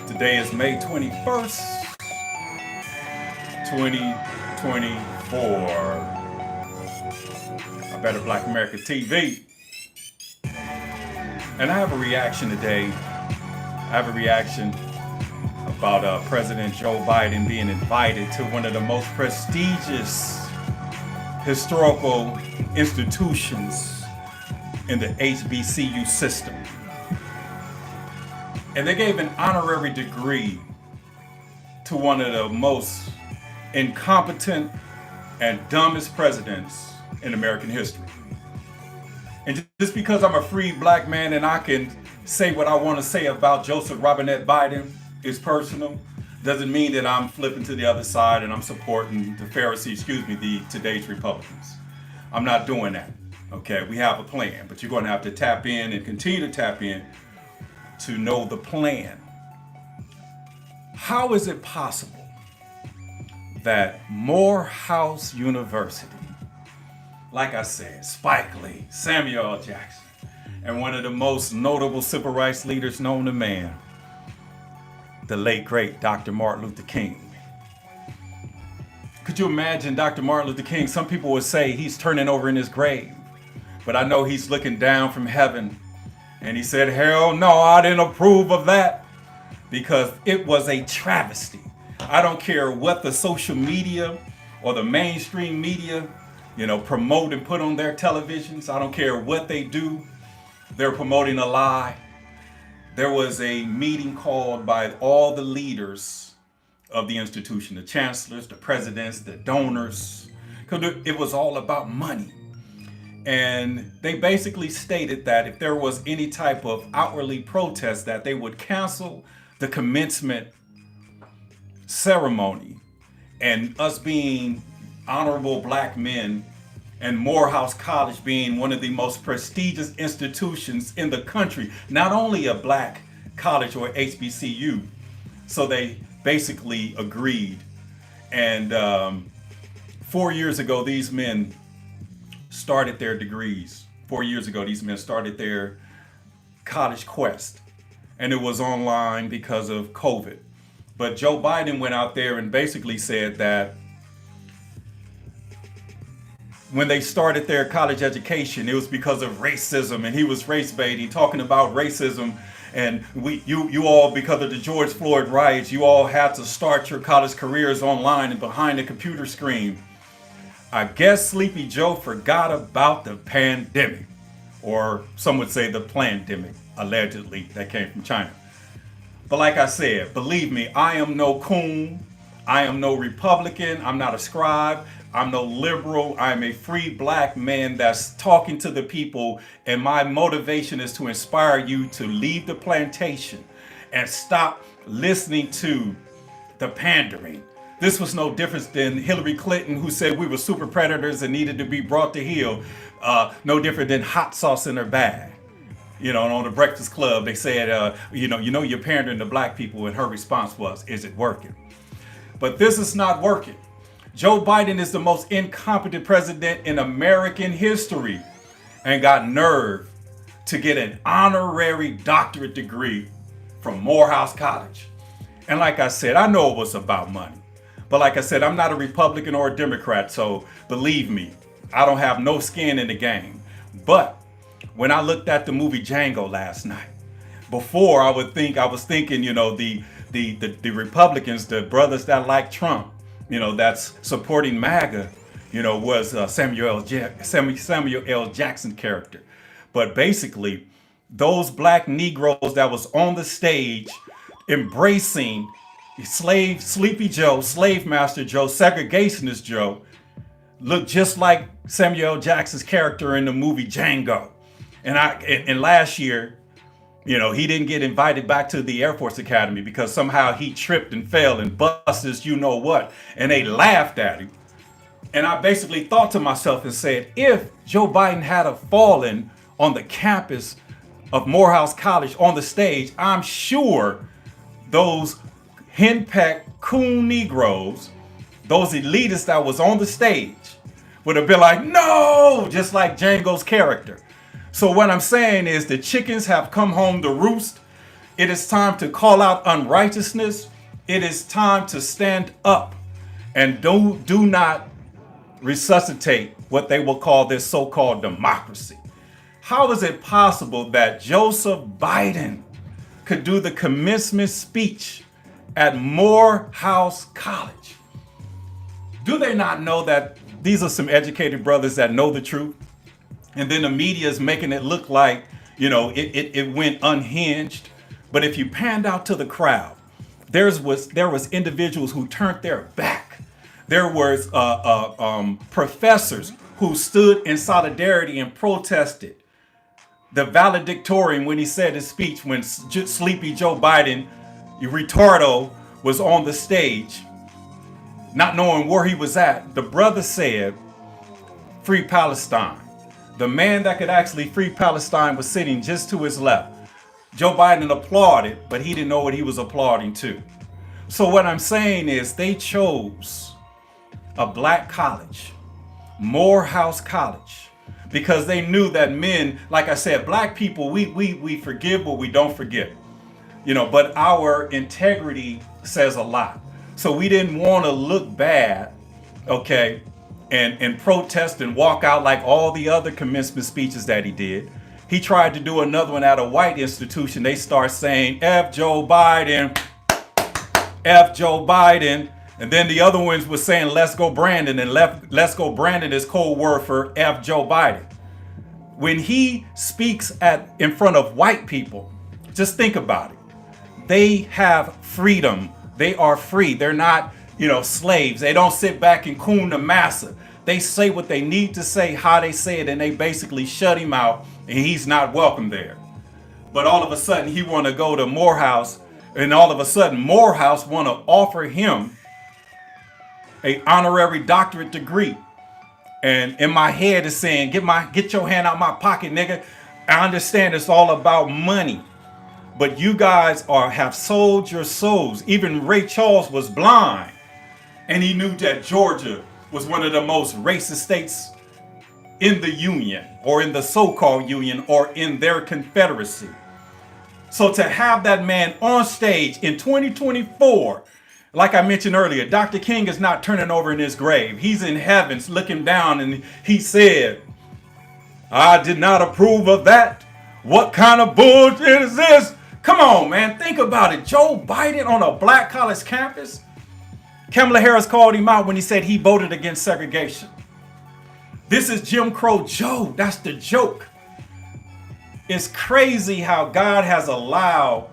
Today is May 21st, 2024. I Better Black America TV. And I have a reaction today. I have a reaction about President Joe Biden being invited to one of the most prestigious historical institutions in the HBCU system. And they gave an honorary degree to one of the most incompetent and dumbest presidents in American history. And just because I'm a free black man and I can say what I want to say about Joseph Robinette Biden is personal, doesn't mean that I'm flipping to the other side and I'm supporting the today's Republicans. I'm not doing that. Okay, we have a plan, but you're going to have to tap in and continue to tap in to know the plan. How is it possible that Morehouse University, like I said, Spike Lee, Samuel L. Jackson, and one of the most notable civil rights leaders known to man, the late great Dr. Martin Luther King. Could you imagine Dr. Martin Luther King? Some people would say he's turning over in his grave, but I know he's looking down from heaven and he said, hell no, I didn't approve of that, because it was a travesty. I don't care what the social media or the mainstream media, promote and put on their televisions. I don't care what they do. They're promoting a lie. There was a meeting called by all the leaders of the institution, the chancellors, the presidents, the donors, because it was all about money. And they basically stated that if there was any type of outwardly protest, that they would cancel the commencement ceremony. And us being honorable black men and Morehouse College being one of the most prestigious institutions in the country, not only a black college or HBCU. So they basically agreed. And 4 years ago, these men started their degrees. 4 years ago, these men started their college quest. And it was online because of COVID. But Joe Biden went out there and basically said that when they started their college education, it was because of racism, and he was race baiting, talking about racism. And you all, because of the George Floyd riots, you all had to start your college careers online and behind a computer screen. I guess Sleepy Joe forgot about the pandemic, or some would say the plandemic, allegedly, that came from China. But like I said, believe me, I am no coon. I am no Republican. I'm not a scribe. I'm no liberal. I'm a free black man that's talking to the people. And my motivation is to inspire you to leave the plantation and stop listening to the pandering. This was no different than Hillary Clinton, who said we were super predators and needed to be brought to heel. No different than hot sauce in her bag. On the Breakfast Club, they said, you're pandering to black people, and her response was, is it working? But this is not working. Joe Biden is the most incompetent president in American history and got nerve to get an honorary doctorate degree from Morehouse College. And like I said, I know it was about money. But like I said, I'm not a Republican or a Democrat, so believe me, I don't have no skin in the game. But when I looked at the movie Django last night, before I was thinking, the Republicans, the brothers that like Trump, that's supporting MAGA, was Samuel L. Jackson character. But basically, those black Negroes that was on the stage embracing Sleepy Joe, Slave Master Joe, Segregationist Joe, looked just like Samuel L. Jackson's character in the movie Django. And last year, he didn't get invited back to the Air Force Academy because somehow he tripped and fell and busted what, and they laughed at him. And I basically thought to myself and said, if Joe Biden had a fallen on the campus of Morehouse College on the stage, I'm sure those henpecked coon Negroes, those elitists that was on the stage, would have been like, no, just like Django's character. So what I'm saying is the chickens have come home to roost. It is time to call out unrighteousness. It is time to stand up and do not resuscitate what they will call this so-called democracy. How is it possible that Joseph Biden could do the commencement speech at Morehouse College? Do they not know that these are some educated brothers that know the truth? And then the media is making it look like, it went unhinged. But if you panned out to the crowd, there was individuals who turned their back. There was professors who stood in solidarity and protested the valedictorian when he said his speech, when sleepy Joe Biden, retardo, was on the stage, not knowing where he was at. The brother said, "Free Palestine." The man that could actually free Palestine was sitting just to his left. Joe Biden applauded, but he didn't know what he was applauding to. So what I'm saying is they chose a black college, Morehouse College, because they knew that men, like I said, black people, we forgive but we don't forget. But our integrity says a lot. So we didn't want to look bad, okay, and protest and walk out like all the other commencement speeches that he did. He tried to do another one at a white institution. They start saying, F Joe Biden, F Joe Biden. And then the other ones were saying, let's go Brandon. And let's go Brandon is code word for F Joe Biden. When he speaks in front of white people, just think about it. They have freedom. They are free. They're not, slaves. They don't sit back and coon the massa. They say what they need to say, how they say it, and they basically shut him out, and he's not welcome there. But all of a sudden, he want to go to Morehouse, and all of a sudden, Morehouse want to offer him an honorary doctorate degree. And in my head is saying, get your hand out my pocket, nigga. I understand it's all about money. But you guys have sold your souls. Even Ray Charles was blind. And he knew that Georgia was one of the most racist states in the Union, or in the so-called Union, or in their confederacy. So to have that man on stage in 2024, like I mentioned earlier, Dr. King is not turning over in his grave. He's in heavens looking down, and he said, I did not approve of that. What kind of bullshit is this? Come on, man. Think about it. Joe Biden on a black college campus. Kamala Harris called him out when he said he voted against segregation. This is Jim Crow Joe. That's the joke. It's crazy how God has allowed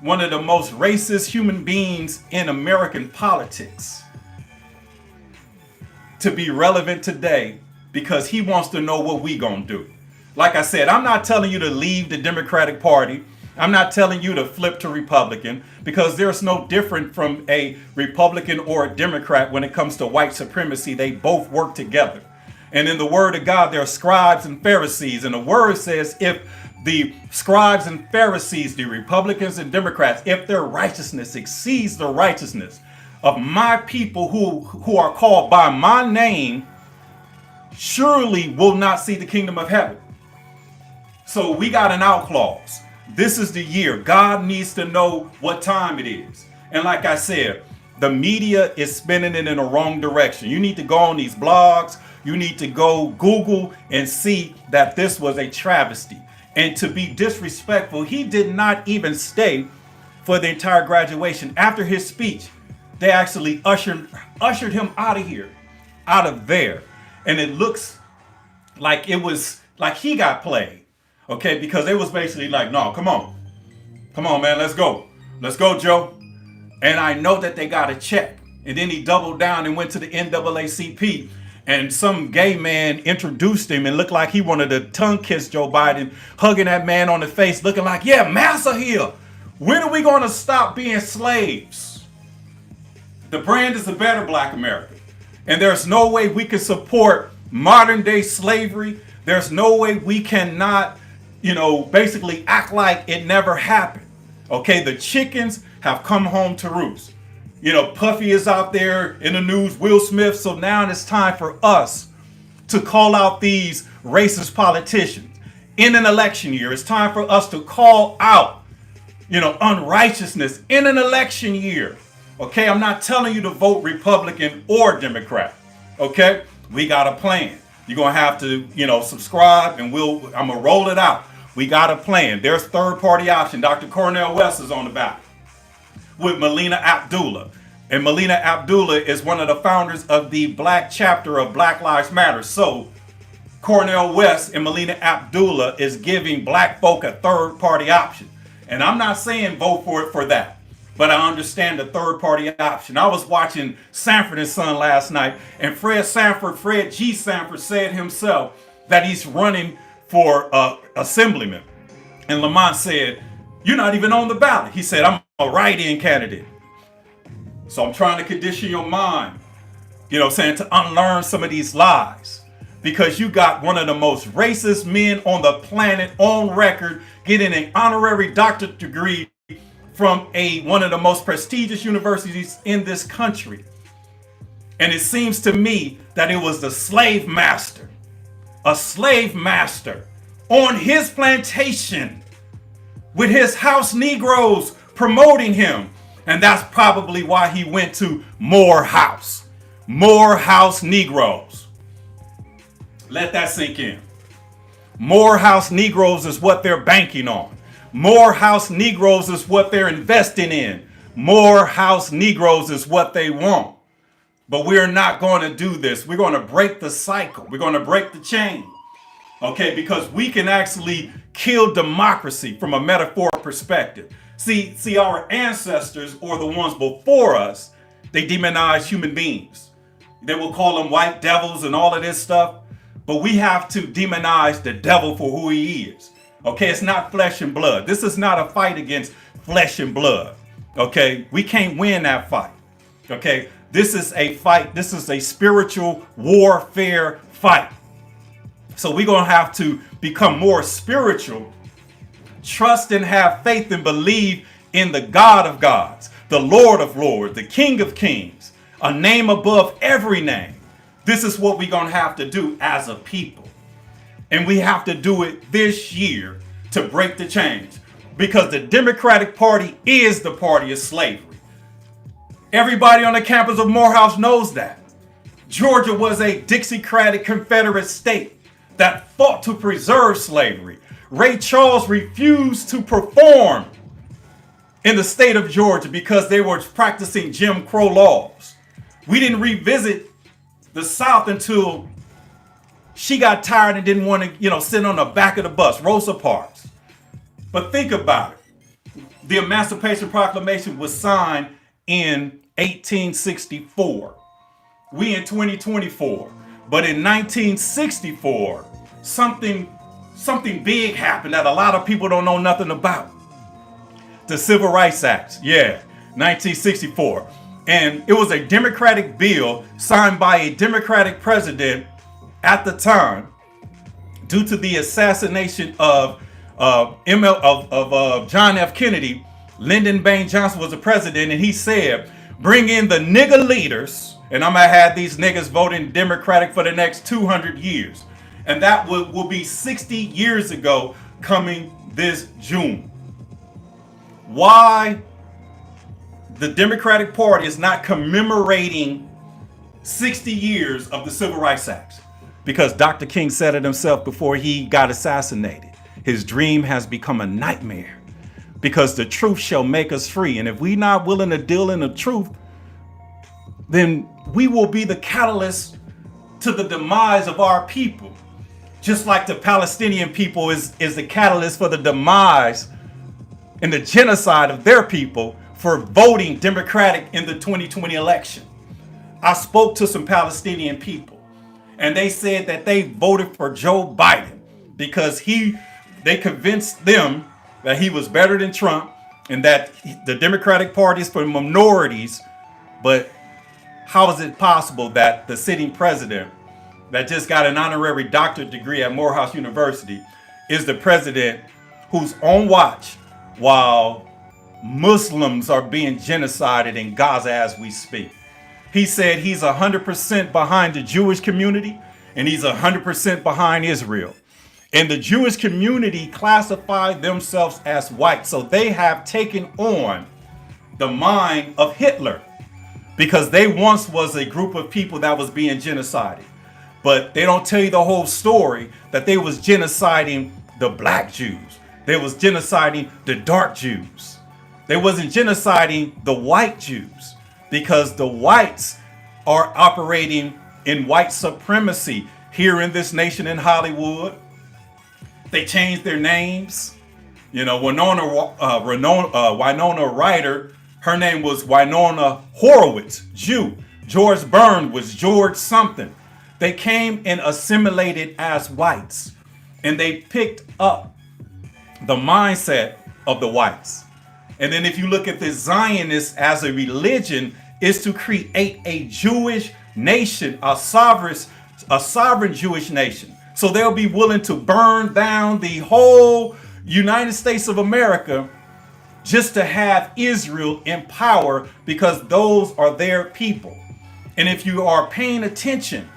one of the most racist human beings in American politics to be relevant today, because he wants to know what we gonna do. Like I said, I'm not telling you to leave the Democratic Party. I'm not telling you to flip to Republican, because there's no different from a Republican or a Democrat when it comes to white supremacy. They both work together. And in the word of God, there are scribes and Pharisees. And the word says, if the scribes and Pharisees, the Republicans and Democrats, if their righteousness exceeds the righteousness of my people who are called by my name, surely will not see the kingdom of heaven. So we got an out clause. This is the year. God needs to know what time it is. And like I said, the media is spinning it in the wrong direction. You need to go on these blogs. You need to go Google and see that this was a travesty. And to be disrespectful, he did not even stay for the entire graduation. After his speech, they actually ushered him out of here, out of there. And it looks like it was like he got played. Okay, because they was basically like, no, come on, man, let's go, Joe. And I know that they got a check. And then he doubled down and went to the NAACP, and some gay man introduced him and looked like he wanted to tongue kiss Joe Biden, hugging that man on the face, looking like, yeah, massa here. When are we going to stop being slaves? The brand is a better black America. And there's no way we can support modern day slavery. There's no way we cannot, basically act like it never happened. Okay, the chickens have come home to roost. Puffy is out there in the news, Will Smith. So now it's time for us to call out these racist politicians. In an election year, it's time for us to call out unrighteousness in an election year. Okay, I'm not telling you to vote Republican or Democrat. Okay, we got a plan. You're gonna have to, subscribe, and I'm gonna roll it out. We got a plan. There's third-party option. Dr. Cornel West is on the ballot with Melina Abdullah. And Melina Abdullah is one of the founders of the Black chapter of Black Lives Matter. So Cornel West and Melina Abdullah is giving Black folk a third-party option. And I'm not saying vote for it for that, but I understand the third-party option. I was watching Sanford and Son last night, and Fred G. Sanford said himself that he's running for assemblyman. And Lamont said, "You're not even on the ballot." He said, "I'm a write-in candidate." So I'm trying to condition your mind, to unlearn some of these lies. Because you got one of the most racist men on the planet on record getting an honorary doctorate degree from one of the most prestigious universities in this country. And it seems to me that it was the slave master, a slave master on his plantation with his house Negroes promoting him. And that's probably why he went to Morehouse Negroes. Let that sink in. Morehouse Negroes is what they're banking on. Morehouse Negroes is what they're investing in. Morehouse Negroes is what they want. But we're not going to do this. We're going to break the cycle. We're going to break the chain. Okay, because we can actually kill democracy from a metaphoric perspective. See, our ancestors, or the ones before us, they demonize human beings. They will call them white devils and all of this stuff. But we have to demonize the devil for who he is. Okay, it's not flesh and blood. This is not a fight against flesh and blood. Okay, we can't win that fight. Okay, this is a fight. This is a spiritual warfare fight. So we're going to have to become more spiritual, trust and have faith and believe in the God of gods, the Lord of lords, the King of kings, a name above every name. This is what we're going to have to do as a people. And we have to do it this year to break the chains, because the Democratic Party is the party of slavery. Everybody on the campus of Morehouse knows that. Georgia was a Dixiecratic Confederate state that fought to preserve slavery. Ray Charles refused to perform in the state of Georgia because they were practicing Jim Crow laws. We didn't revisit the South until she got tired and didn't want to, sit on the back of the bus, Rosa Parks. But think about it. The Emancipation Proclamation was signed in 1864. We in 2024. But in 1964, something big happened that a lot of people don't know nothing about. The Civil Rights Act, 1964. And it was a Democratic bill signed by a Democratic president at the time due to the assassination of John F. Kennedy. Lyndon Baines Johnson was the president, and he said, "Bring in the nigger leaders, and I'm gonna have these niggas voting Democratic for the next 200 years. And that will be 60 years ago coming this June. Why the Democratic Party is not commemorating 60 years of the Civil Rights Act? Because Dr. King said it himself before he got assassinated. His dream has become a nightmare, because the truth shall make us free. And if we're not willing to deal in the truth, then we will be the catalyst to the demise of our people. Just like the Palestinian people is the catalyst for the demise and the genocide of their people for voting Democratic in the 2020 election. I spoke to some Palestinian people, and they said that they voted for Joe Biden because they convinced them that he was better than Trump and that the Democratic Party is for minorities. But how is it possible that the sitting president that just got an honorary doctorate degree at Morehouse University is the president who's on watch while Muslims are being genocided in Gaza as we speak? He said he's 100% behind the Jewish community and he's 100% behind Israel. And the Jewish community classified themselves as white. So they have taken on the mind of Hitler, because they once was a group of people that was being genocided. But they don't tell you the whole story, that they was genociding the black Jews. They was genociding the dark Jews. They wasn't genociding the white Jews, because the whites are operating in white supremacy here in this nation in Hollywood. They changed their names. You know, Winona Ryder, her name was Winona Horowitz, Jew. George Byrne was George something. They came and assimilated as whites, and they picked up the mindset of the whites. And then if you look at the Zionists as a religion, is to create a Jewish nation, a sovereign Jewish nation. So they'll be willing to burn down the whole United States of America just to have Israel in power, because those are their people. And if you are paying attention,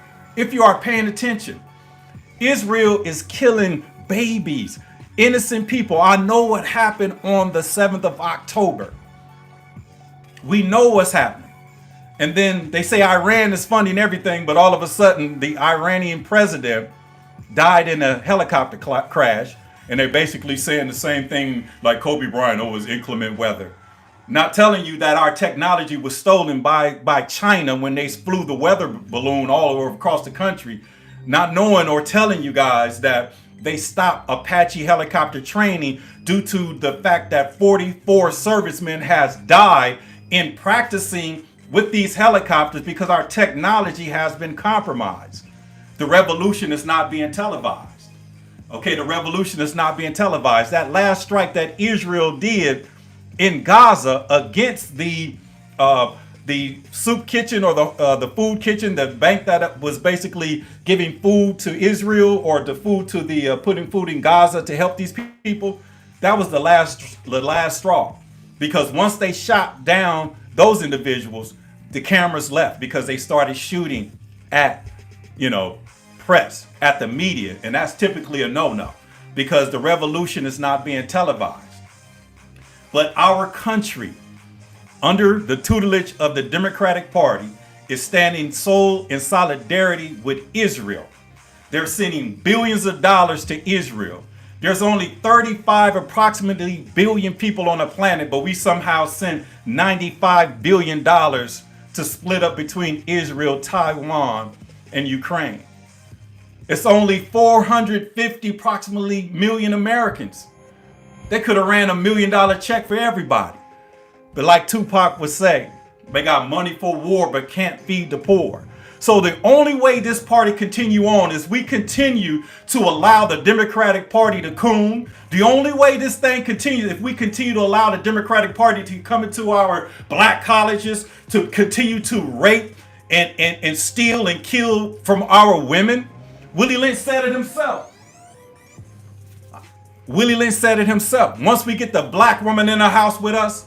Israel is killing babies, innocent people. I know what happened on the 7th of October. We know what's happening. And then they say Iran is funding everything, but all of a sudden the Iranian president died in a helicopter crash, and they're basically saying the same thing like Kobe Bryant, oh, it was inclement weather. Not telling you that our technology was stolen by China when they flew the weather balloon all over across the country. Not knowing or telling you guys that they stopped Apache helicopter training due to the fact that 44 servicemen has died in practicing with these helicopters because our technology has been compromised. The revolution is not being televised. Okay, the revolution is not being televised. That last strike that Israel did in Gaza against the soup kitchen, or the food kitchen, the bank that was basically giving food to Israel, or the food to the putting food in Gaza to help these people, that was the last straw. Because once they shot down those individuals, the cameras left, because they started shooting at, press, at the media, and that's typically a no-no, because the revolution is not being televised. But our country, under the tutelage of the Democratic Party, is standing in solidarity with Israel. They're sending billions of dollars to Israel. There's only 35 approximately billion people on the planet, but we somehow send $95 billion to split up between Israel, Taiwan, and Ukraine. It's only 450 approximately million Americans. They could have ran $1 million check for everybody. But like Tupac would say, they got money for war but can't feed the poor. So the only way this party continue on is we continue to allow the Democratic Party to coon. The only way this thing continues, if we continue to allow the Democratic Party to come into our black colleges, to continue to rape and steal and kill from our women. Willie Lynch said it himself. Once we get the black woman in the house with us,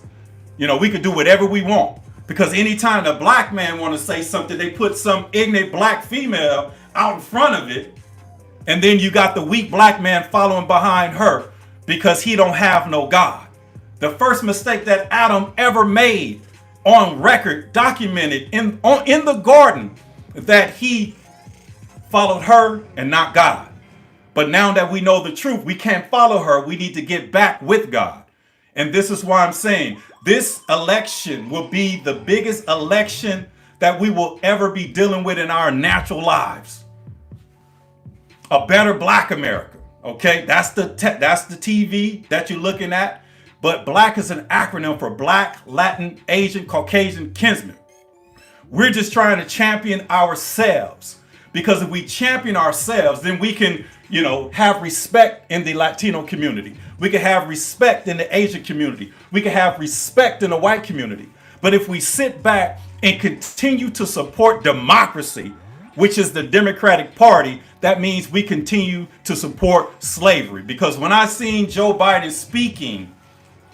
we could do whatever we want. Because anytime the black man want to say something, they put some ignorant black female out in front of it. And then you got the weak black man following behind her because he don't have no God. The first mistake that Adam ever made, on record, documented in the garden, that he followed her and not God. But now that we know the truth, we can't follow her. We need to get back with God. And this is why I'm saying this election will be the biggest election that we will ever be dealing with in our natural lives. A better black America. Okay, that's the TV that you're looking at. But black is an acronym for Black, Latin, Asian, Caucasian, kinsman. We're just trying to champion ourselves. Because if we champion ourselves, then we can, have respect in the Latino community. We can have respect in the Asian community. We can have respect in the white community. But if we sit back and continue to support democracy, which is the Democratic Party, that means we continue to support slavery. Because when I seen Joe Biden speaking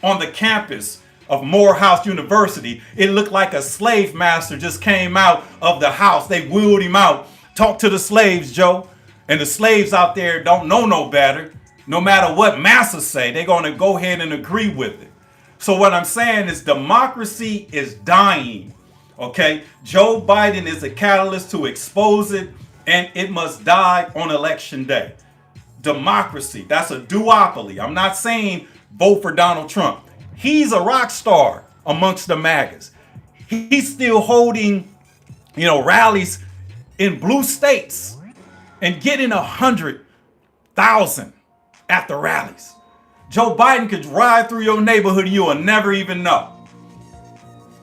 on the campus of Morehouse University, it looked like a slave master just came out of the house. They wheeled him out. Talk to the slaves, Joe. And the slaves out there don't know no better. No matter what massa say, they're going to go ahead and agree with it. So what I'm saying is democracy is dying. Okay, Joe Biden is a catalyst to expose it, and it must die on election day. Democracy, that's a duopoly. I'm not saying vote for Donald Trump. He's a rock star amongst the MAGAs. He's still holding, rallies in blue states and getting 100,000 at the rallies. Joe Biden could ride through your neighborhood and you will never even know.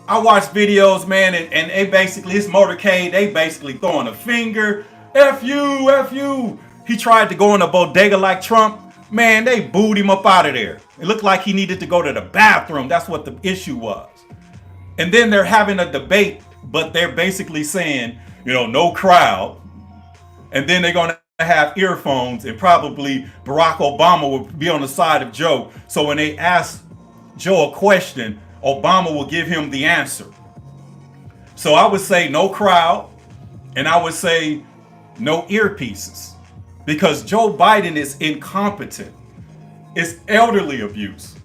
I watch videos, man, and they basically, his motorcade, they basically throwing a finger. F you, F you. He tried to go in a bodega like Trump. Man, they booed him up out of there. It looked like he needed to go to the bathroom. That's what the issue was. And then they're having a debate, but they're basically saying, no crowd. And then they're going to have earphones, and probably Barack Obama will be on the side of Joe. So when they ask Joe a question, Obama will give him the answer. So I would say no crowd, and I would say no earpieces, because Joe Biden is incompetent. It's elderly abuse.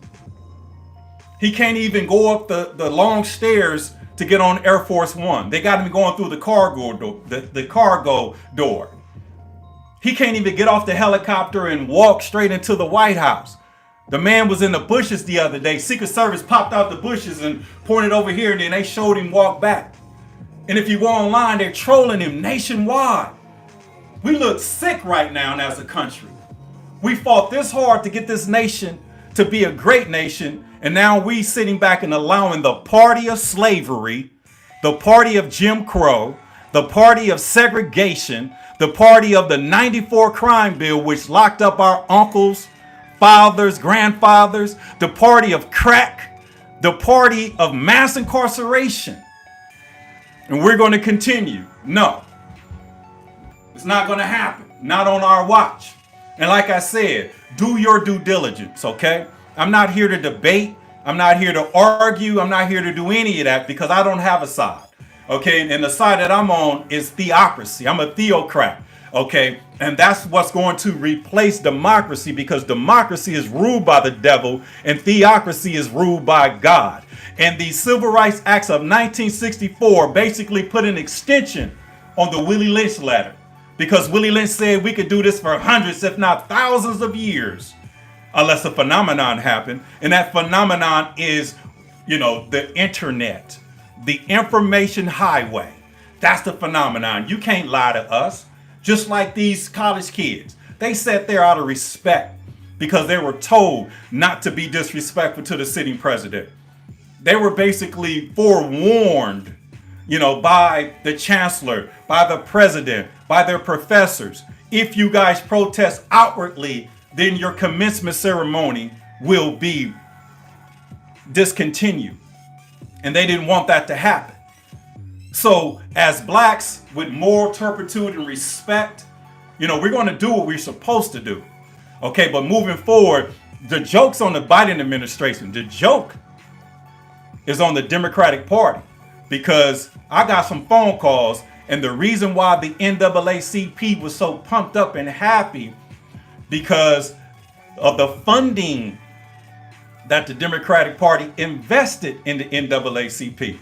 He can't even go up the long stairs to get on Air Force One. They got him going through the cargo door. He can't even get off the helicopter and walk straight into the White House. The man was in the bushes the other day. Secret Service popped out the bushes and pointed over here, and then they showed him walk back. And if you go online, they're trolling him nationwide. We look sick right now as a country. We fought this hard to get this nation to be a great nation, and now we sitting back and allowing the party of slavery, the party of Jim Crow, the party of segregation, the party of the 94 crime bill, which locked up our uncles, fathers, grandfathers, the party of crack, the party of mass incarceration. And we're going to continue. No, it's not going to happen. Not on our watch. And like I said, do your due diligence, okay? I'm not here to debate. I'm not here to argue. I'm not here to do any of that because I don't have a side. Okay, and the side that I'm on is theocracy. I'm a theocrat. Okay, and that's what's going to replace democracy, because democracy is ruled by the devil and theocracy is ruled by God. And the Civil Rights Acts of 1964 basically put an extension on the Willie Lynch letter, because Willie Lynch said we could do this for hundreds, if not thousands of years, unless a phenomenon happened. And that phenomenon is, the internet. The information highway. That's the phenomenon. You can't lie to us. Just like these college kids. They sat there out of respect because they were told not to be disrespectful to the sitting president. They were basically forewarned, by the chancellor, by the president, by their professors. If you guys protest outwardly, then your commencement ceremony will be discontinued. And they didn't want that to happen. So as blacks with moral turpitude and respect, we're going to do what we're supposed to do. Okay, but moving forward, the joke's on the Biden administration. The joke is on the Democratic Party, because I got some phone calls, and the reason why the NAACP was so pumped up and happy because of the funding that the Democratic Party invested in the NAACP.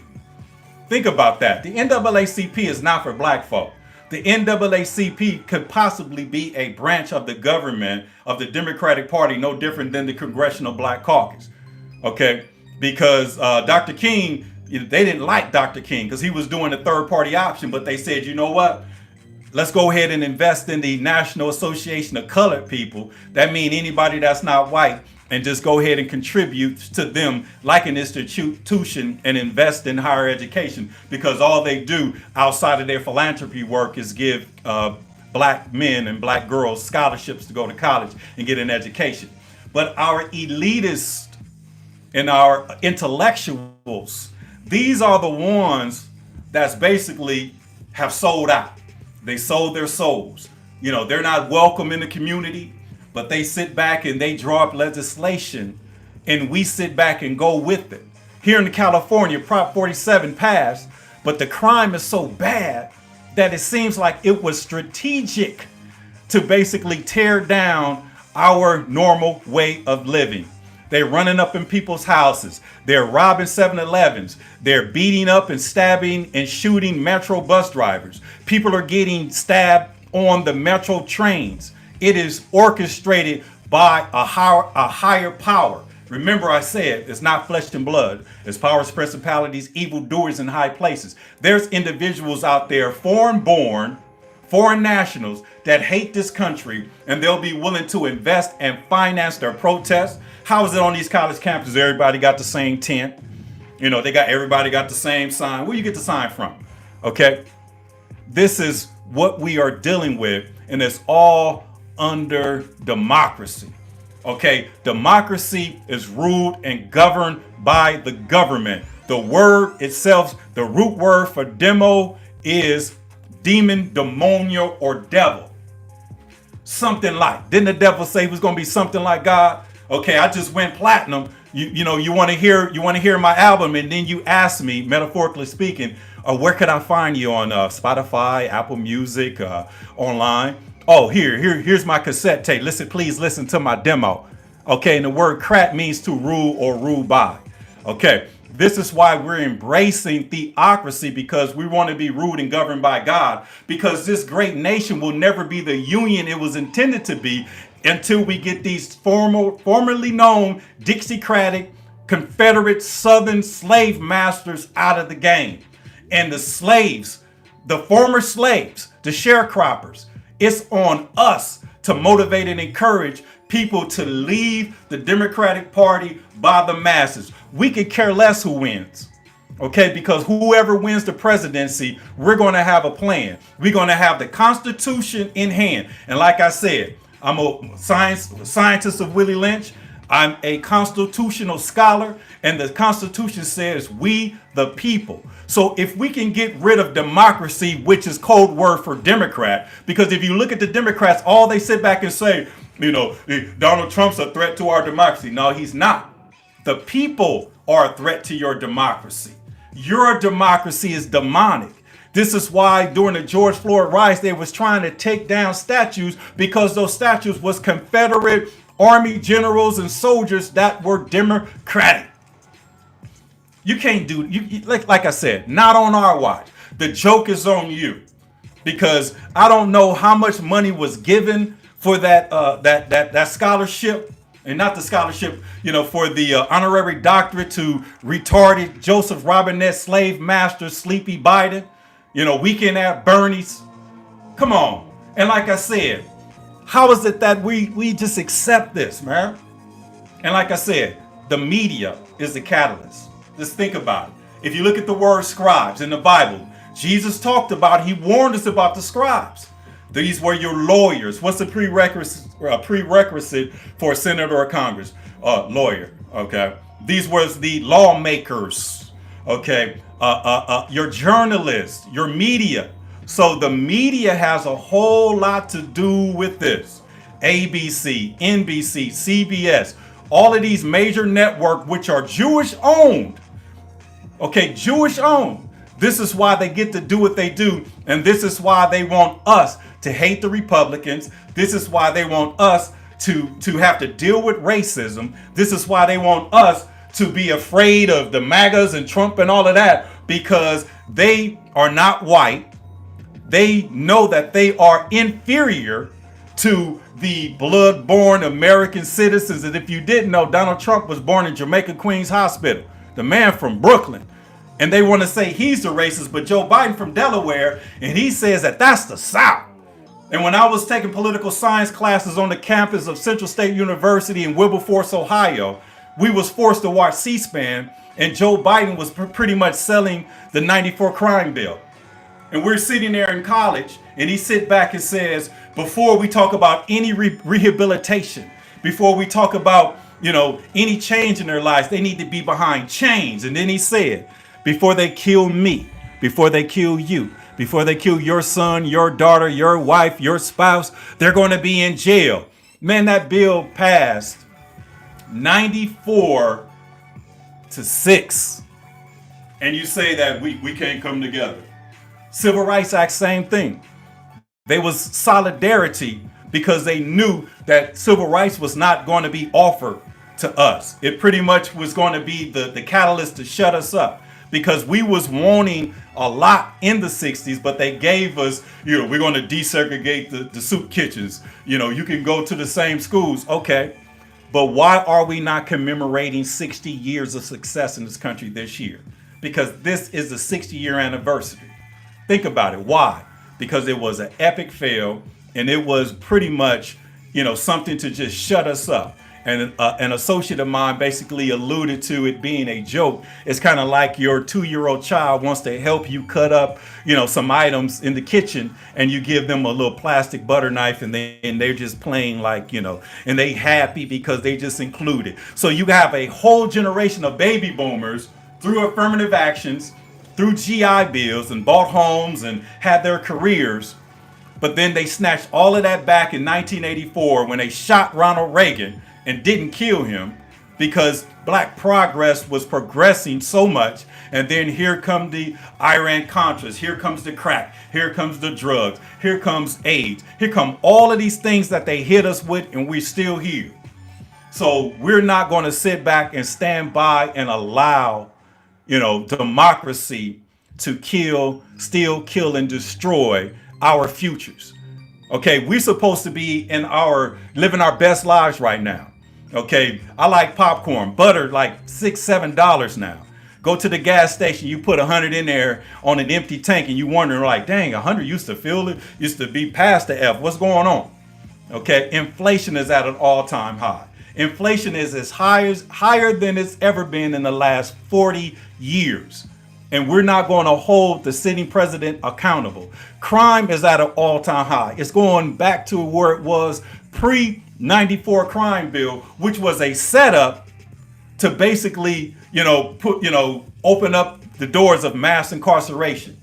Think about that. The NAACP is not for black folk. The NAACP could possibly be a branch of the government of the Democratic Party, no different than the Congressional Black Caucus. Okay? Because Dr. King, they didn't like Dr. King because he was doing a third party option, but they said, you know what? Let's go ahead and invest in the National Association of Colored People. That means anybody that's not white, and just go ahead and contribute to them like an institution and invest in higher education, because all they do outside of their philanthropy work is give black men and black girls scholarships to go to college and get an education. But our elitists and our intellectuals, these are the ones that's basically have sold out. They sold their souls. They're not welcome in the community. But they sit back and they draw up legislation, and we sit back and go with it. Here in California, Prop 47 passed, but the crime is so bad that it seems like it was strategic to basically tear down our normal way of living. They're running up in people's houses. They're robbing 7-Elevens. They're beating up and stabbing and shooting Metro bus drivers. People are getting stabbed on the Metro trains. It is orchestrated by a higher power. Remember, I said it's not flesh and blood. It's powers, principalities, evildoers in high places. There's individuals out there, foreign-born, foreign nationals that hate this country, and they'll be willing to invest and finance their protests. How is it on these college campuses? Everybody got the same tent. You know, everybody got the same sign. Where you get the sign from? Okay. This is what we are dealing with, and it's all under democracy. Okay. Democracy is ruled and governed by the government. The word itself, the root word for demo is demon, demonio, or devil. Something like. Didn't the devil say he was going to be something like God? Okay, I just went platinum. You want to hear my album, and then you ask me, metaphorically speaking, where could I find you on Spotify, Apple Music, online? Oh, here's my cassette tape. Please listen to my demo. Okay, and the word crat means to rule or rule by. Okay, this is why we're embracing theocracy, because we want to be ruled and governed by God, because this great nation will never be the union it was intended to be until we get these formerly known Dixiecratic Confederate Southern slave masters out of the game. And the slaves, the former slaves, the sharecroppers, it's on us to motivate and encourage people to leave the Democratic Party by the masses. We could care less who wins. Okay, because whoever wins the presidency, we're going to have a plan. We're going to have the Constitution in hand. And like I said, I'm a scientist of Willie Lynch. I'm a constitutional scholar, and the Constitution says we the people. So if we can get rid of democracy, which is code word for Democrat, because if you look at the Democrats, all they sit back and say, Donald Trump's a threat to our democracy. No, he's not. The people are a threat to your democracy. Your democracy is demonic. This is why during the George Floyd riots, they was trying to take down statues, because those statues was Confederate army generals and soldiers that were Democratic. You can't do like I said, not on our watch. The joke is on you, because I don't know how much money was given for that scholarship, and not the scholarship, for the honorary doctorate to retarded Joseph Robinette slave master Sleepy Biden. Weekend at Bernie's. Come on. And like I said, how is it that we just accept this, man? And like I said, the media is the catalyst. Just think about it. If you look at the word scribes in the Bible, Jesus talked about, he warned us about the scribes. These were your lawyers. What's the prerequisite for a senator or Congress? Lawyer. Okay. These were the lawmakers. Okay. Your journalists, your media. So the media has a whole lot to do with this. ABC, NBC, CBS, all of these major networks, which are Jewish owned. Okay, Jewish owned. This is why they get to do what they do. And this is why they want us to hate the Republicans. This is why they want us to have to deal with racism. This is why they want us to be afraid of the MAGAs and Trump and all of that, because they are not white. They know that they are inferior to the blood-born American citizens. And if you didn't know, Donald Trump was born in Jamaica Queens Hospital, the man from Brooklyn. And they want to say he's the racist, but Joe Biden from Delaware, and he says that that's the South. And when I was taking political science classes on the campus of Central State University in Wilberforce, Ohio, we was forced to watch C-SPAN, and Joe Biden was pretty much selling the 94 crime bill. And we're sitting there in college, and he sit back and says, before we talk about any rehabilitation, before we talk about, any change in their lives, they need to be behind chains. And then he said, before they kill me, before they kill you, before they kill your son, your daughter, your wife, your spouse, they're going to be in jail. Man, that bill passed 94-6. And you say that we can't come together. Civil Rights Act, same thing. There was solidarity because they knew that civil rights was not going to be offered to us. It pretty much was going to be the catalyst to shut us up, because we was wanting a lot in the 60s, but they gave us, we're going to desegregate the soup kitchens. You can go to the same schools. Okay. But why are we not commemorating 60 years of success in this country this year? Because this is the 60-year anniversary. Think about it. Why? Because it was an epic fail, and it was pretty much, something to just shut us up. And an associate of mine basically alluded to it being a joke. It's kind of like your 2-year-old child wants to help you cut up, some items in the kitchen, and you give them a little plastic butter knife, and they're just playing like, and they happy because they just included. So you have a whole generation of baby boomers through affirmative actions, through GI Bills, and bought homes and had their careers. But then they snatched all of that back in 1984 when they shot Ronald Reagan and didn't kill him, because black progress was progressing so much. And then here come the Iran-Contras, here comes the crack, here comes the drugs, here comes AIDS, here come all of these things that they hit us with, and we're still here. So we're not going to sit back and stand by and allow, democracy to kill, steal, kill, and destroy our futures. Okay, we're supposed to be living our best lives right now. Okay, I like popcorn, butter like $6, $7 now. Go to the gas station, you put 100 in there on an empty tank, and you wondering like, dang, 100 used to be past the F. What's going on? Okay, inflation is at an all-time high. Inflation is higher than it's ever been in the last 40 years. And we're not going to hold the sitting president accountable. Crime is at an all-time high. It's going back to where it was pre-94 crime bill, which was a setup to basically, open up the doors of mass incarceration.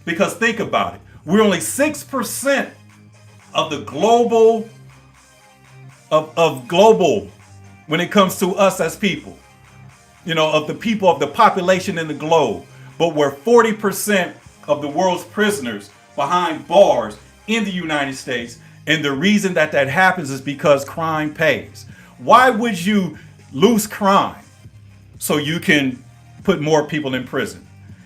Because think about it. We're only 6% of the global when it comes to us as people, of the people, of the population in the globe. But we're 40% of the world's prisoners behind bars in the United States. And the reason that happens is because crime pays. Why would you lose crime so you can put more people in prison?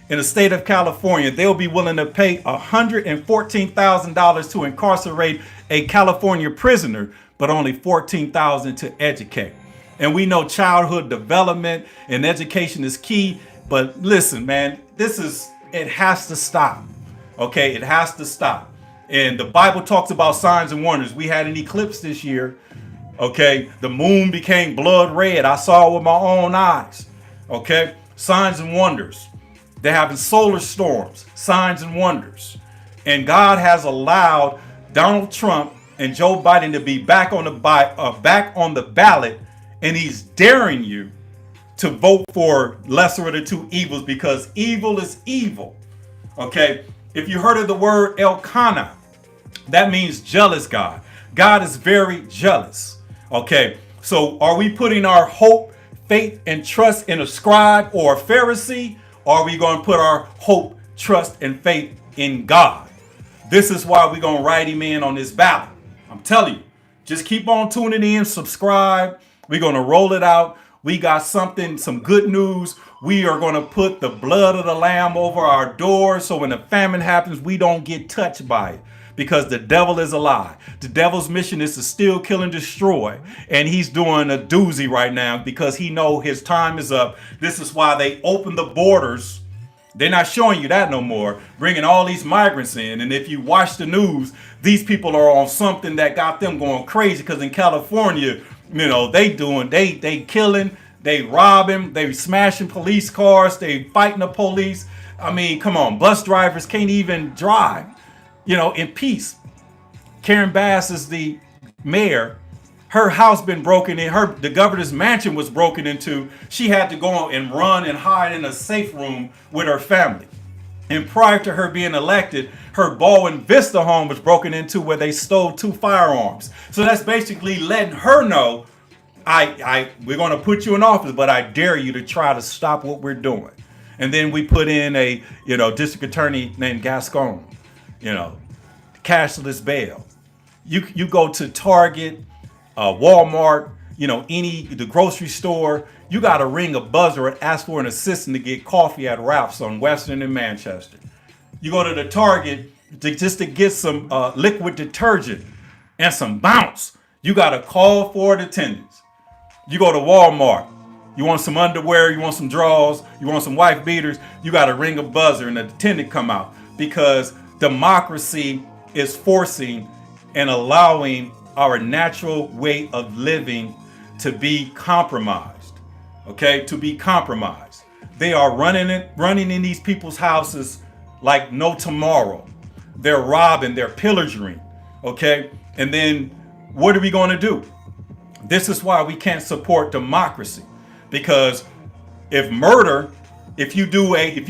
In the state of California, they'll be willing to pay $114,000 to incarcerate a California prisoner, but only $14,000 to educate. And we know childhood development and education is key. But listen, man, it has to stop. Okay, it has to stop. And the Bible talks about signs and wonders. We had an eclipse this year. Okay, the moon became blood red. I saw it with my own eyes. Okay, signs and wonders. They're having solar storms, signs and wonders. And God has allowed Donald Trump and Joe Biden to be back on the ballot, and he's daring you to vote for lesser of the two evils, because evil is evil. Okay, if you heard of the word Elkanah, that means jealous God. God is very jealous. Okay, so are we putting our hope, faith, and trust in a scribe or a Pharisee? Or are we going to put our hope, trust, and faith in God? This is why we're going to write him in on this ballot. I'm telling you, just keep on tuning in, subscribe. We're going to roll it out. We got some good news. We are going to put the blood of the lamb over our doors, so when the famine happens, we don't get touched by it, because the devil is a lie. The devil's mission is to steal, kill, and destroy. And he's doing a doozy right now because he knows his time is up. This is why they opened the borders. They're not showing you that no more, bringing all these migrants in. And if you watch the news, these people are on something that got them going crazy, because in California, they killing, they robbing, they smashing police cars, they fighting the police. I mean, come on, bus drivers can't even drive, in peace. Karen Bass is the mayor. Her house been broken in. The governor's mansion was broken into. She had to go and run and hide in a safe room with her family. And prior to her being elected, her Baldwin Vista home was broken into, where they stole 2 firearms. So that's basically letting her know, we're going to put you in office, but I dare you to try to stop what we're doing. And then we put in a, district attorney named Gascon, cashless bail. You go to Target, Walmart, the grocery store. You got to ring a buzzer and ask for an assistant to get coffee at Ralph's on Western and Manchester. You go to the Target just to get some liquid detergent and some bounce. You got to call for an attendant. You go to Walmart. You want some underwear, you want some drawers, you want some wife beaters, you got to ring a buzzer and the attendant come out, because democracy is forcing and allowing our natural way of living to be compromised. Okay, to be compromised. They are running in these people's houses like no tomorrow. They're robbing, they're pillaging. Okay, and then what are we going to do? This is why we can't support democracy, because if you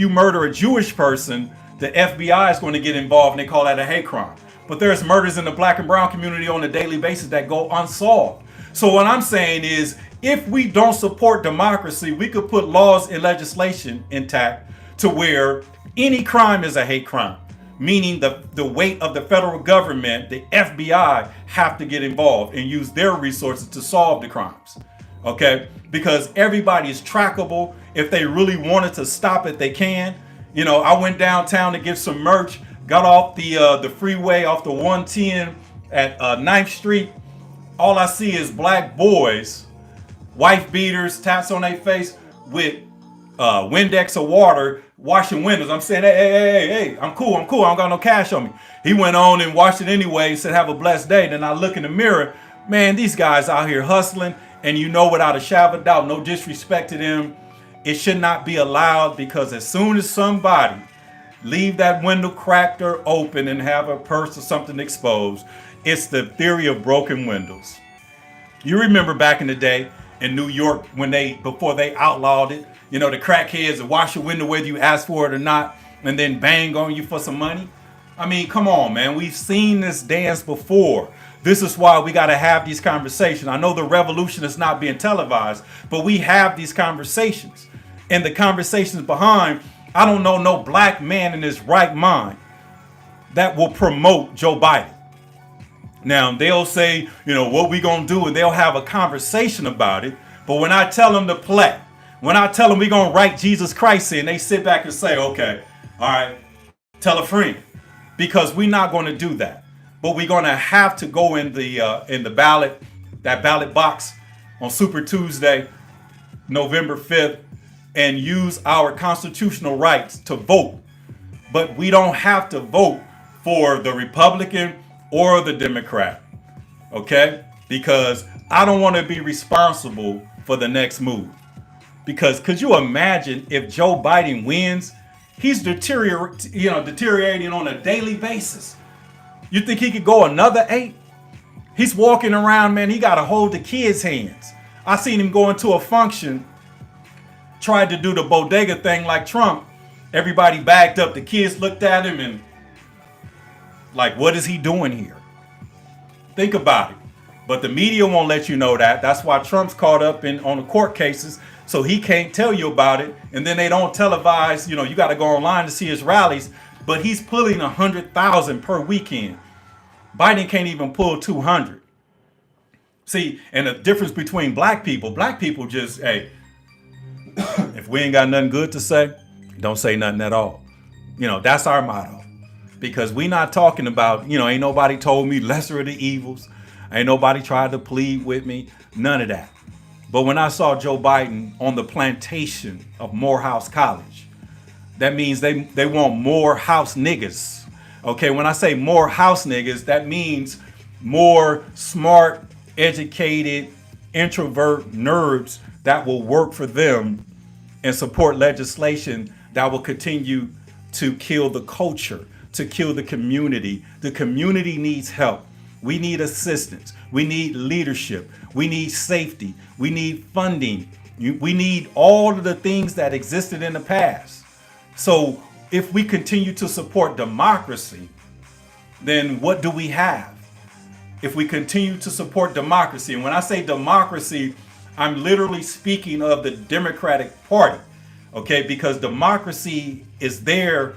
murder a Jewish person, the FBI is going to get involved and they call that a hate crime. But there's murders in the black and brown community on a daily basis that go unsolved. So what I'm saying is, if we don't support democracy, we could put laws and legislation intact to where any crime is a hate crime, meaning the weight of the federal government, the FBI, have to get involved and use their resources to solve the crimes. Okay? Because everybody is trackable. If they really wanted to stop it, they can. I went downtown to get some merch, got off the freeway off the 110 at 9th Street. All I see is black boys, wife beaters, tats on their face with Windex of water, washing windows. I'm saying, hey, I'm cool. I don't got no cash on me. He went on and washed it anyway and said, have a blessed day. Then I look in the mirror, man, these guys out here hustling. And without a shadow of doubt, no disrespect to them, it should not be allowed, because as soon as somebody leave that window cracked or open and have a purse or something exposed, it's the theory of broken windows. You remember back in the day in New York before they outlawed it, the crackheads would wash your window whether you ask for it or not, and then bang on you for some money. I mean, come on, man. We've seen this dance before. This is why we got to have these conversations. I know the revolution is not being televised, but we have these conversations. And the conversations behind, I don't know no black man in his right mind that will promote Joe Biden. Now, they'll say, what we going to do, and they'll have a conversation about it. But when I tell them to play, when I tell them we're going to write Jesus Christ in, they sit back and say, okay, all right, tell a friend. Because we're not going to do that. But we're going to have to go in the ballot box on Super Tuesday, November 5th, and use our constitutional rights to vote. But we don't have to vote for the Republican or the Democrat, okay? Because I don't want to be responsible for the next move. Because could you imagine if Joe Biden wins? He's deteriorating on a daily basis. You think he could go another 8? He's walking around, man. He got to hold the kids' hands. I seen him go into a function, tried to do the bodega thing like Trump. Everybody backed up. The kids looked at him and like, what is he doing here? Think about it. But the media won't let you know that. That's why Trump's caught up on the court cases, so he can't tell you about it. And then they don't televise. You got to go online to see his rallies. But he's pulling 100,000 per weekend. Biden can't even pull 200. See, and the difference between black people just, hey, if we ain't got nothing good to say, don't say nothing at all. That's our motto. Because we not talking about, ain't nobody told me lesser of the evils. Ain't nobody tried to plead with me. None of that. But when I saw Joe Biden on the plantation of Morehouse College, that means they want more house niggas. Okay, when I say more house niggas, that means more smart, educated, introvert nerds that will work for them and support legislation that will continue to kill the culture, to kill the community. The community needs help. We need assistance. We need leadership. We need safety. We need funding. We need all of the things that existed in the past. So if we continue to support democracy, then what do we have? If we continue to support democracy, and when I say democracy, I'm literally speaking of the Democratic Party, okay? Because democracy is there,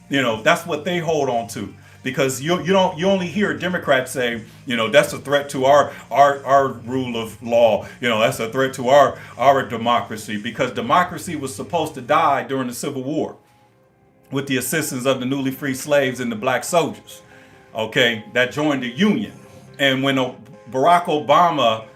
that's what they hold on to. because you only hear a Democrat say, that's a threat to our rule of law. That's a threat to our democracy, because democracy was supposed to die during the Civil War with the assistance of the newly freed slaves and the black soldiers, okay, that joined the Union. And when Barack Obama,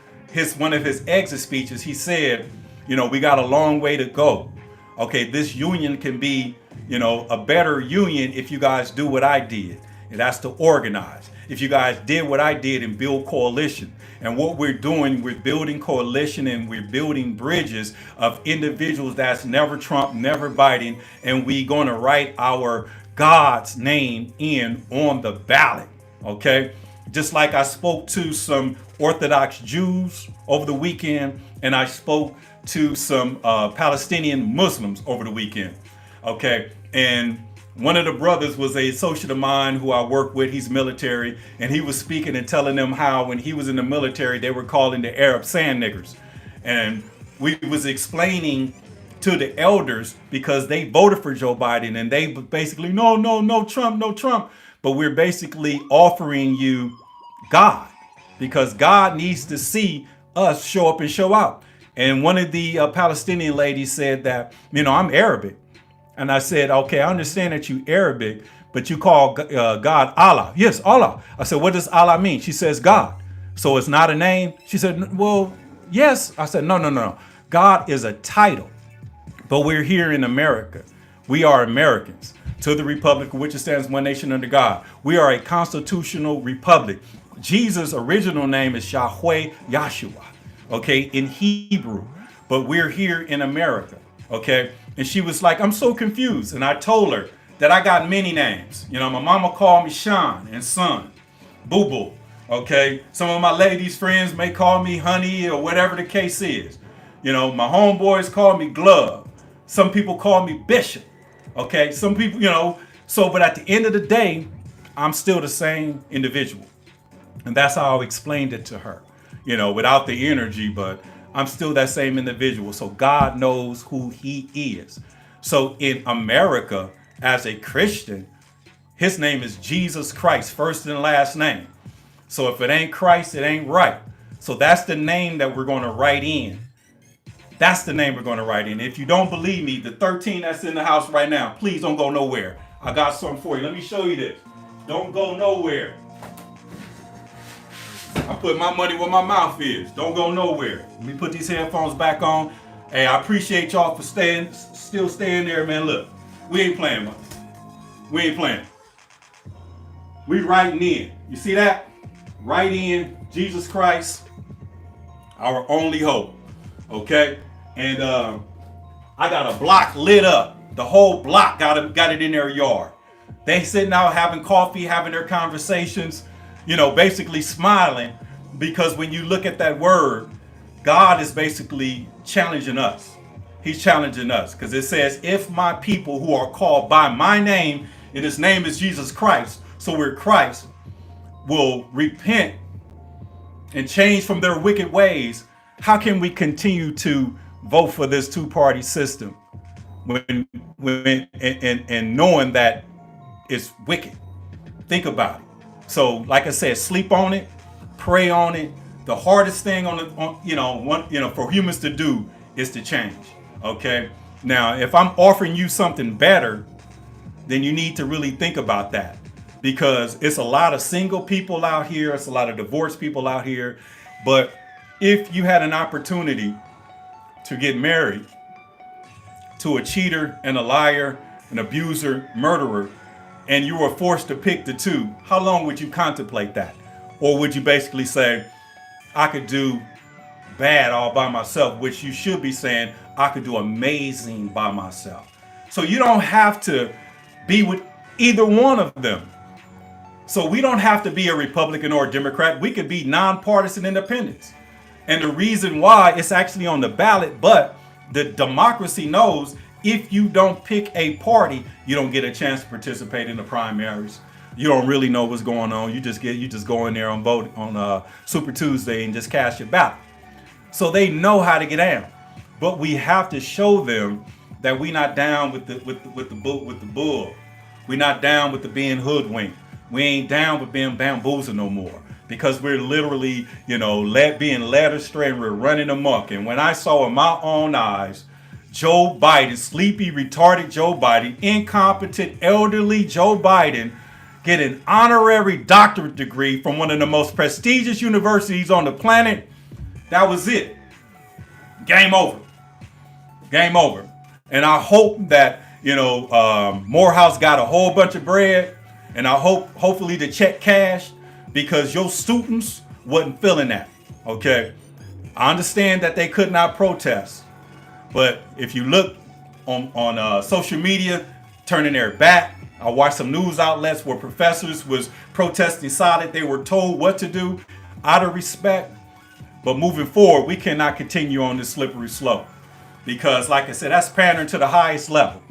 one of his exit speeches, he said, we got a long way to go. Okay, this union can be, a better union if you guys do what I did, and that's to organize. If you guys did what I did and build coalition. And what we're doing, we're building coalition and we're building bridges of individuals that's never Trump, never Biden, and we going to write our God's name in on the ballot, okay? Just like I spoke to some Orthodox Jews over the weekend, and I spoke to some Palestinian Muslims over the weekend, okay? And one of the brothers was a associate of mine who I work with. He's military, and he was speaking and telling them how when he was in the military, they were calling the Arab sand niggers. And we was explaining to the elders, because they voted for Joe Biden, and they basically, no, Trump, no Trump. But we're basically offering you God, because God needs to see us show up and show out. And one of the Palestinian ladies said that, I'm Arabic. And I said, okay, I understand that you Arabic, but you call God Allah. Yes, Allah. I said, what does Allah mean? She says God. So it's not a name? She said, well, yes. I said, no. God is a title. But we're here in America. We are Americans. To the republic, which stands one nation under God. We are a constitutional republic. Jesus' original name is Yahweh Yahshua, okay, in Hebrew. But we're here in America, okay? And she was like, I'm so confused. And I told her that I got many names. My mama called me Sean and Son, Boo Boo, okay? Some of my ladies' friends may call me Honey or whatever the case is. My homeboys call me Glove. Some people call me Bishop, okay? Some people, but at the end of the day, I'm still the same individual. And that's how I explained it to her, without the energy, but I'm still that same individual. So God knows who he is. So in America, as a Christian, his name is Jesus Christ, first and last name. So if it ain't Christ, it ain't right. So that's the name that we're going to write in. That's the name we're going to write in. If you don't believe me, the 13 that's in the house right now, please don't go nowhere. I got something for you. Let me show you this. Don't go nowhere. I put my money where my mouth is. Don't go nowhere. Let me put these headphones back on. Hey, I appreciate y'all for still staying there, man. Look, we ain't playing, man. We ain't playing. We writing in. You see that? Write in Jesus Christ, our only hope. Okay? And I got a block lit up. The whole block got it in their yard. They sitting out having coffee, having their conversations, basically smiling, because when you look at that word, God is basically challenging us. He's challenging us, because it says, if my people who are called by my name, and his name is Jesus Christ, so we're Christ, will repent and change from their wicked ways, how can we continue to vote for this two-party system when and knowing that it's wicked? Think about it. So, like I said, sleep on it, pray on it. The hardest thing for humans to do is to change. Okay. Now, if I'm offering you something better, then you need to really think about that, because it's a lot of single people out here. It's a lot of divorced people out here. But if you had an opportunity to get married to a cheater and a liar, an abuser, murderer, and you were forced to pick the two, how long would you contemplate that? Or would you basically say, I could do bad all by myself, which you should be saying, I could do amazing by myself. So you don't have to be with either one of them. So we don't have to be a Republican or a Democrat. We could be nonpartisan independents. And the reason why it's actually on the ballot, but the democracy knows if you don't pick a party, you don't get a chance to participate in the primaries. You don't really know what's going on. You just go in there and vote on Super Tuesday and just cast your ballot. So they know how to get down. But we have to show them that we're not down with the bull. We're not down with the being hoodwinked. We ain't down with being bamboozled no more because we're literally, being led astray and we're running amok. And when I saw with my own eyes, Joe Biden, sleepy, retarded Joe Biden, incompetent, elderly Joe Biden, get an honorary doctorate degree from one of the most prestigious universities on the planet, that was it. Game over. Game over. And I hope that, Morehouse got a whole bunch of bread, and I hopefully the check cashed, because your students wasn't feeling that. Okay. I understand that they could not protest, but if you look on social media, turning their back. I watched some news outlets where professors was protesting silent. They were told what to do out of respect. But moving forward, we cannot continue on this slippery slope, because, like I said, that's pandering to the highest level.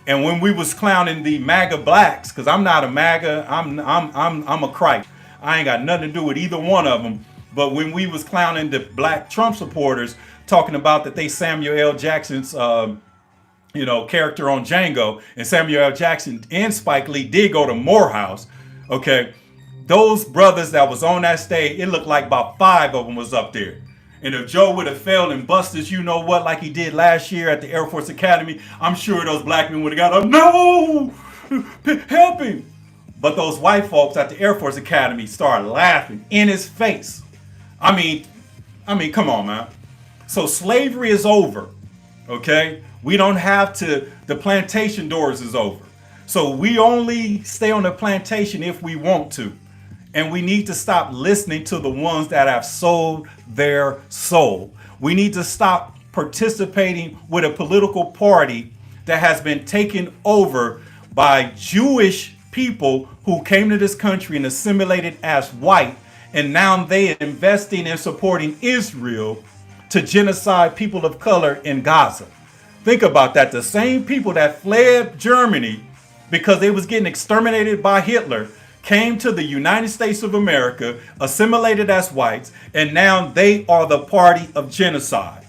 And when we was clowning the MAGA blacks, because I'm not a MAGA, I'm a Christ. I ain't got nothing to do with either one of them. But when we was clowning the black Trump supporters, talking about that they Samuel L. Jackson's character on Django, and Samuel L. Jackson and Spike Lee did go to Morehouse. Okay, those brothers that was on that stage, it looked like about 5 of them was up there. And if Joe would have failed and busted, like he did last year at the Air Force Academy, I'm sure those black men would have got up, no, help him. But those white folks at the Air Force Academy started laughing in his face. I mean, come on, man. So slavery is over, okay? We don't have to, the plantation doors is over. So we only stay on the plantation if we want to. And we need to stop listening to the ones that have sold their soul. We need to stop participating with a political party that has been taken over by Jewish people who came to this country and assimilated as white. And now they are investing and supporting Israel to genocide people of color in Gaza. Think about that. The same people that fled Germany because they was getting exterminated by Hitler came to the United States of America, assimilated as whites, and now they are the party of genocide.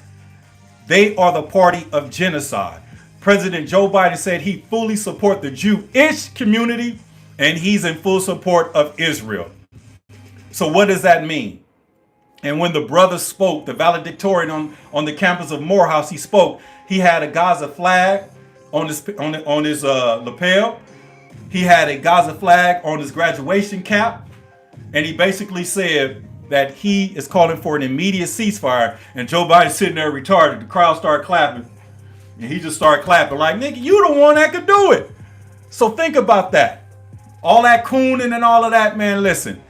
They are the party of genocide. President Joe Biden said he fully supports the Jewish community, and he's in full support of Israel. So what does that mean? And when the brother spoke, the valedictorian on the campus of Morehouse, he spoke. He had a Gaza flag on his lapel. He had a Gaza flag on his graduation cap. And he basically said that he is calling for an immediate ceasefire. And Joe Biden sitting there retarded. The crowd started clapping. And he just started clapping like, nigga, you the one that could do it. So think about that. All that cooning and all of that, man, listen,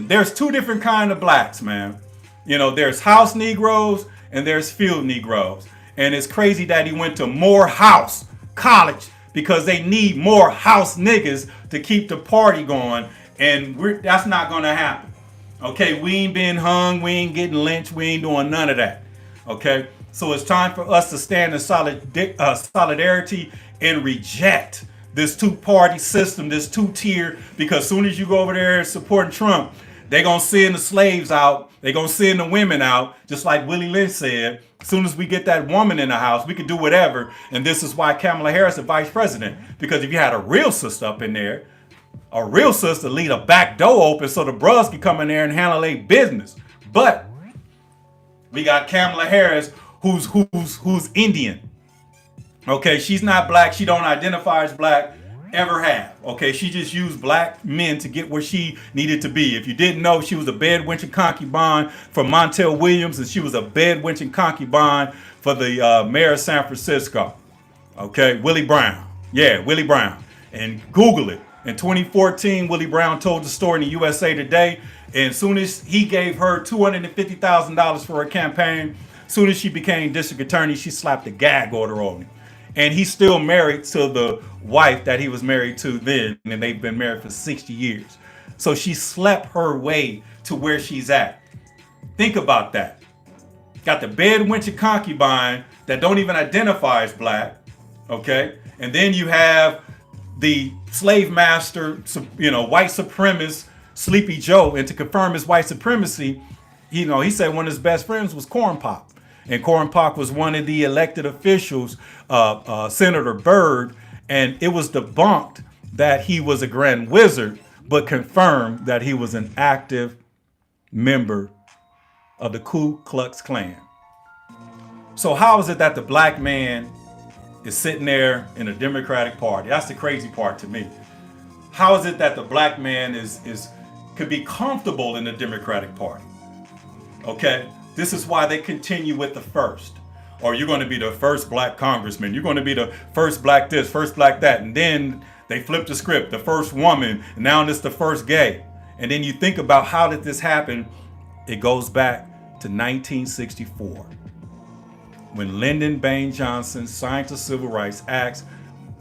there's 2 different kind of blacks, man. There's house Negroes and there's field Negroes. And it's crazy that he went to Morehouse College because they need more house niggas to keep the party going. And that's not going to happen. Okay, we ain't being hung. We ain't getting lynched. We ain't doing none of that. Okay, so it's time for us to stand in solidarity and reject this 2-party system, this 2-tier, because as soon as you go over there supporting Trump, they're going to send the slaves out. They're going to send the women out, just like Willie Lynch said. As soon as we get that woman in the house, we can do whatever. And this is why Kamala Harris is vice president. Because if you had a real sister up in there, a real sister leave a back door open so the bros can come in there and handle their business. But we got Kamala Harris, who's Indian. Okay, she's not black. She don't identify as black, ever have. Okay, she just used black men to get where she needed to be. If you didn't know, she was a bedwench and concubine for Montel Williams, and she was a bedwench and concubine for the mayor of San Francisco. Okay, Willie Brown. Yeah, Willie Brown. And Google it. In 2014, Willie Brown told the story in the USA Today. And as soon as he gave her $250,000 for her campaign, as soon as she became district attorney, she slapped a gag order on him. And he's still married to the wife that he was married to then, and they've been married for 60 years. So she slept her way to where she's at. Think about that. Got the bedwench and concubine that don't even identify as black, okay? And then you have the slave master, white supremacist, Sleepy Joe. And to confirm his white supremacy, he said one of his best friends was Corn Pop. And Corn Pop was one of the elected officials, Senator Byrd, and it was debunked that he was a grand wizard but confirmed that he was an active member of the Ku Klux Klan. So how is it that the black man is sitting there in a Democratic Party? That's the crazy part to me. How is it that the black man could be comfortable in the Democratic Party? Okay, this is why they continue with the first. Or you're going to be the first black congressman. You're going to be the first black this, first black that. And then they flip the script, the first woman, and now it's the first gay. And then you think about how did this happen? It goes back to 1964. When Lyndon Baines Johnson signed the Civil Rights Act,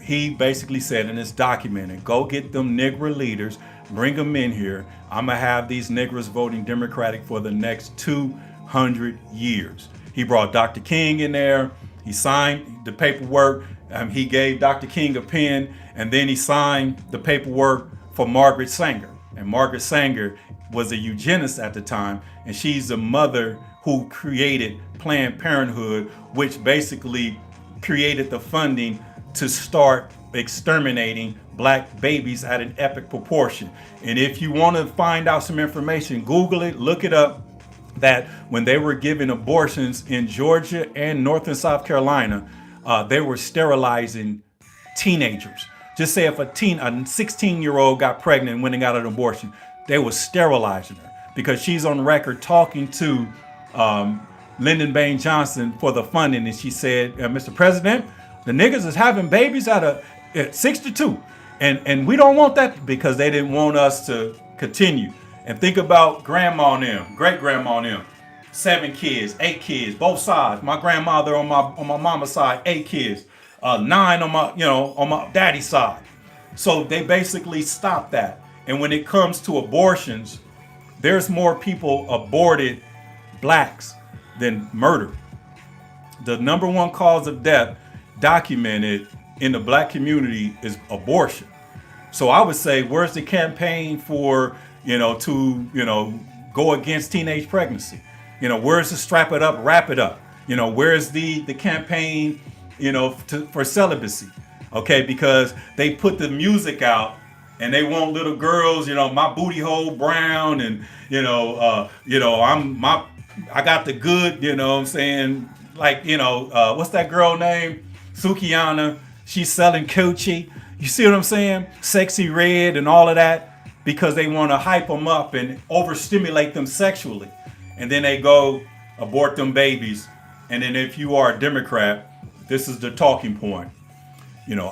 he basically said in his document, go get them Negro leaders, bring them in here. I'm going to have these Negroes voting Democratic for the next 200 years. He brought Dr. King in there. He signed the paperwork. He gave Dr. King a pen, and then he signed the paperwork for Margaret Sanger. And Margaret Sanger was a eugenist at the time, and she's the mother who created Planned Parenthood, which basically created the funding to start exterminating black babies at an epic proportion. And if you want to find out some information, Google it, look it up, that when they were giving abortions in Georgia and North and South Carolina, they were sterilizing teenagers. Just say if a 16-year-old got pregnant and went and got an abortion, they were sterilizing her because she's on record talking to Lyndon Baines Johnson for the funding. And she said, Mr. President, the niggas is having babies at 62. And we don't want that because they didn't want us to continue. And think about grandma and them, great grandma and them, 7 kids, 8 kids, both sides. My grandmother on my mama's side, 8 kids, 9 on my daddy's side. So they basically stopped that. And when it comes to abortions, there's more people aborted blacks than murdered. The number one cause of death documented in the black community is abortion. So I would say, where's the campaign for to go against teenage pregnancy? Where's the strap it up, wrap it up? Where's the campaign, for celibacy? Okay, because they put the music out and they want little girls, my booty hole brown, and I got the good, I'm saying, like, what's that girl name? Sukiana. She's selling coochie. You see what I'm saying? Sexy red and all of that. Because they want to hype them up and overstimulate them sexually. And then they go abort them babies. And then if you are a Democrat, this is the talking point.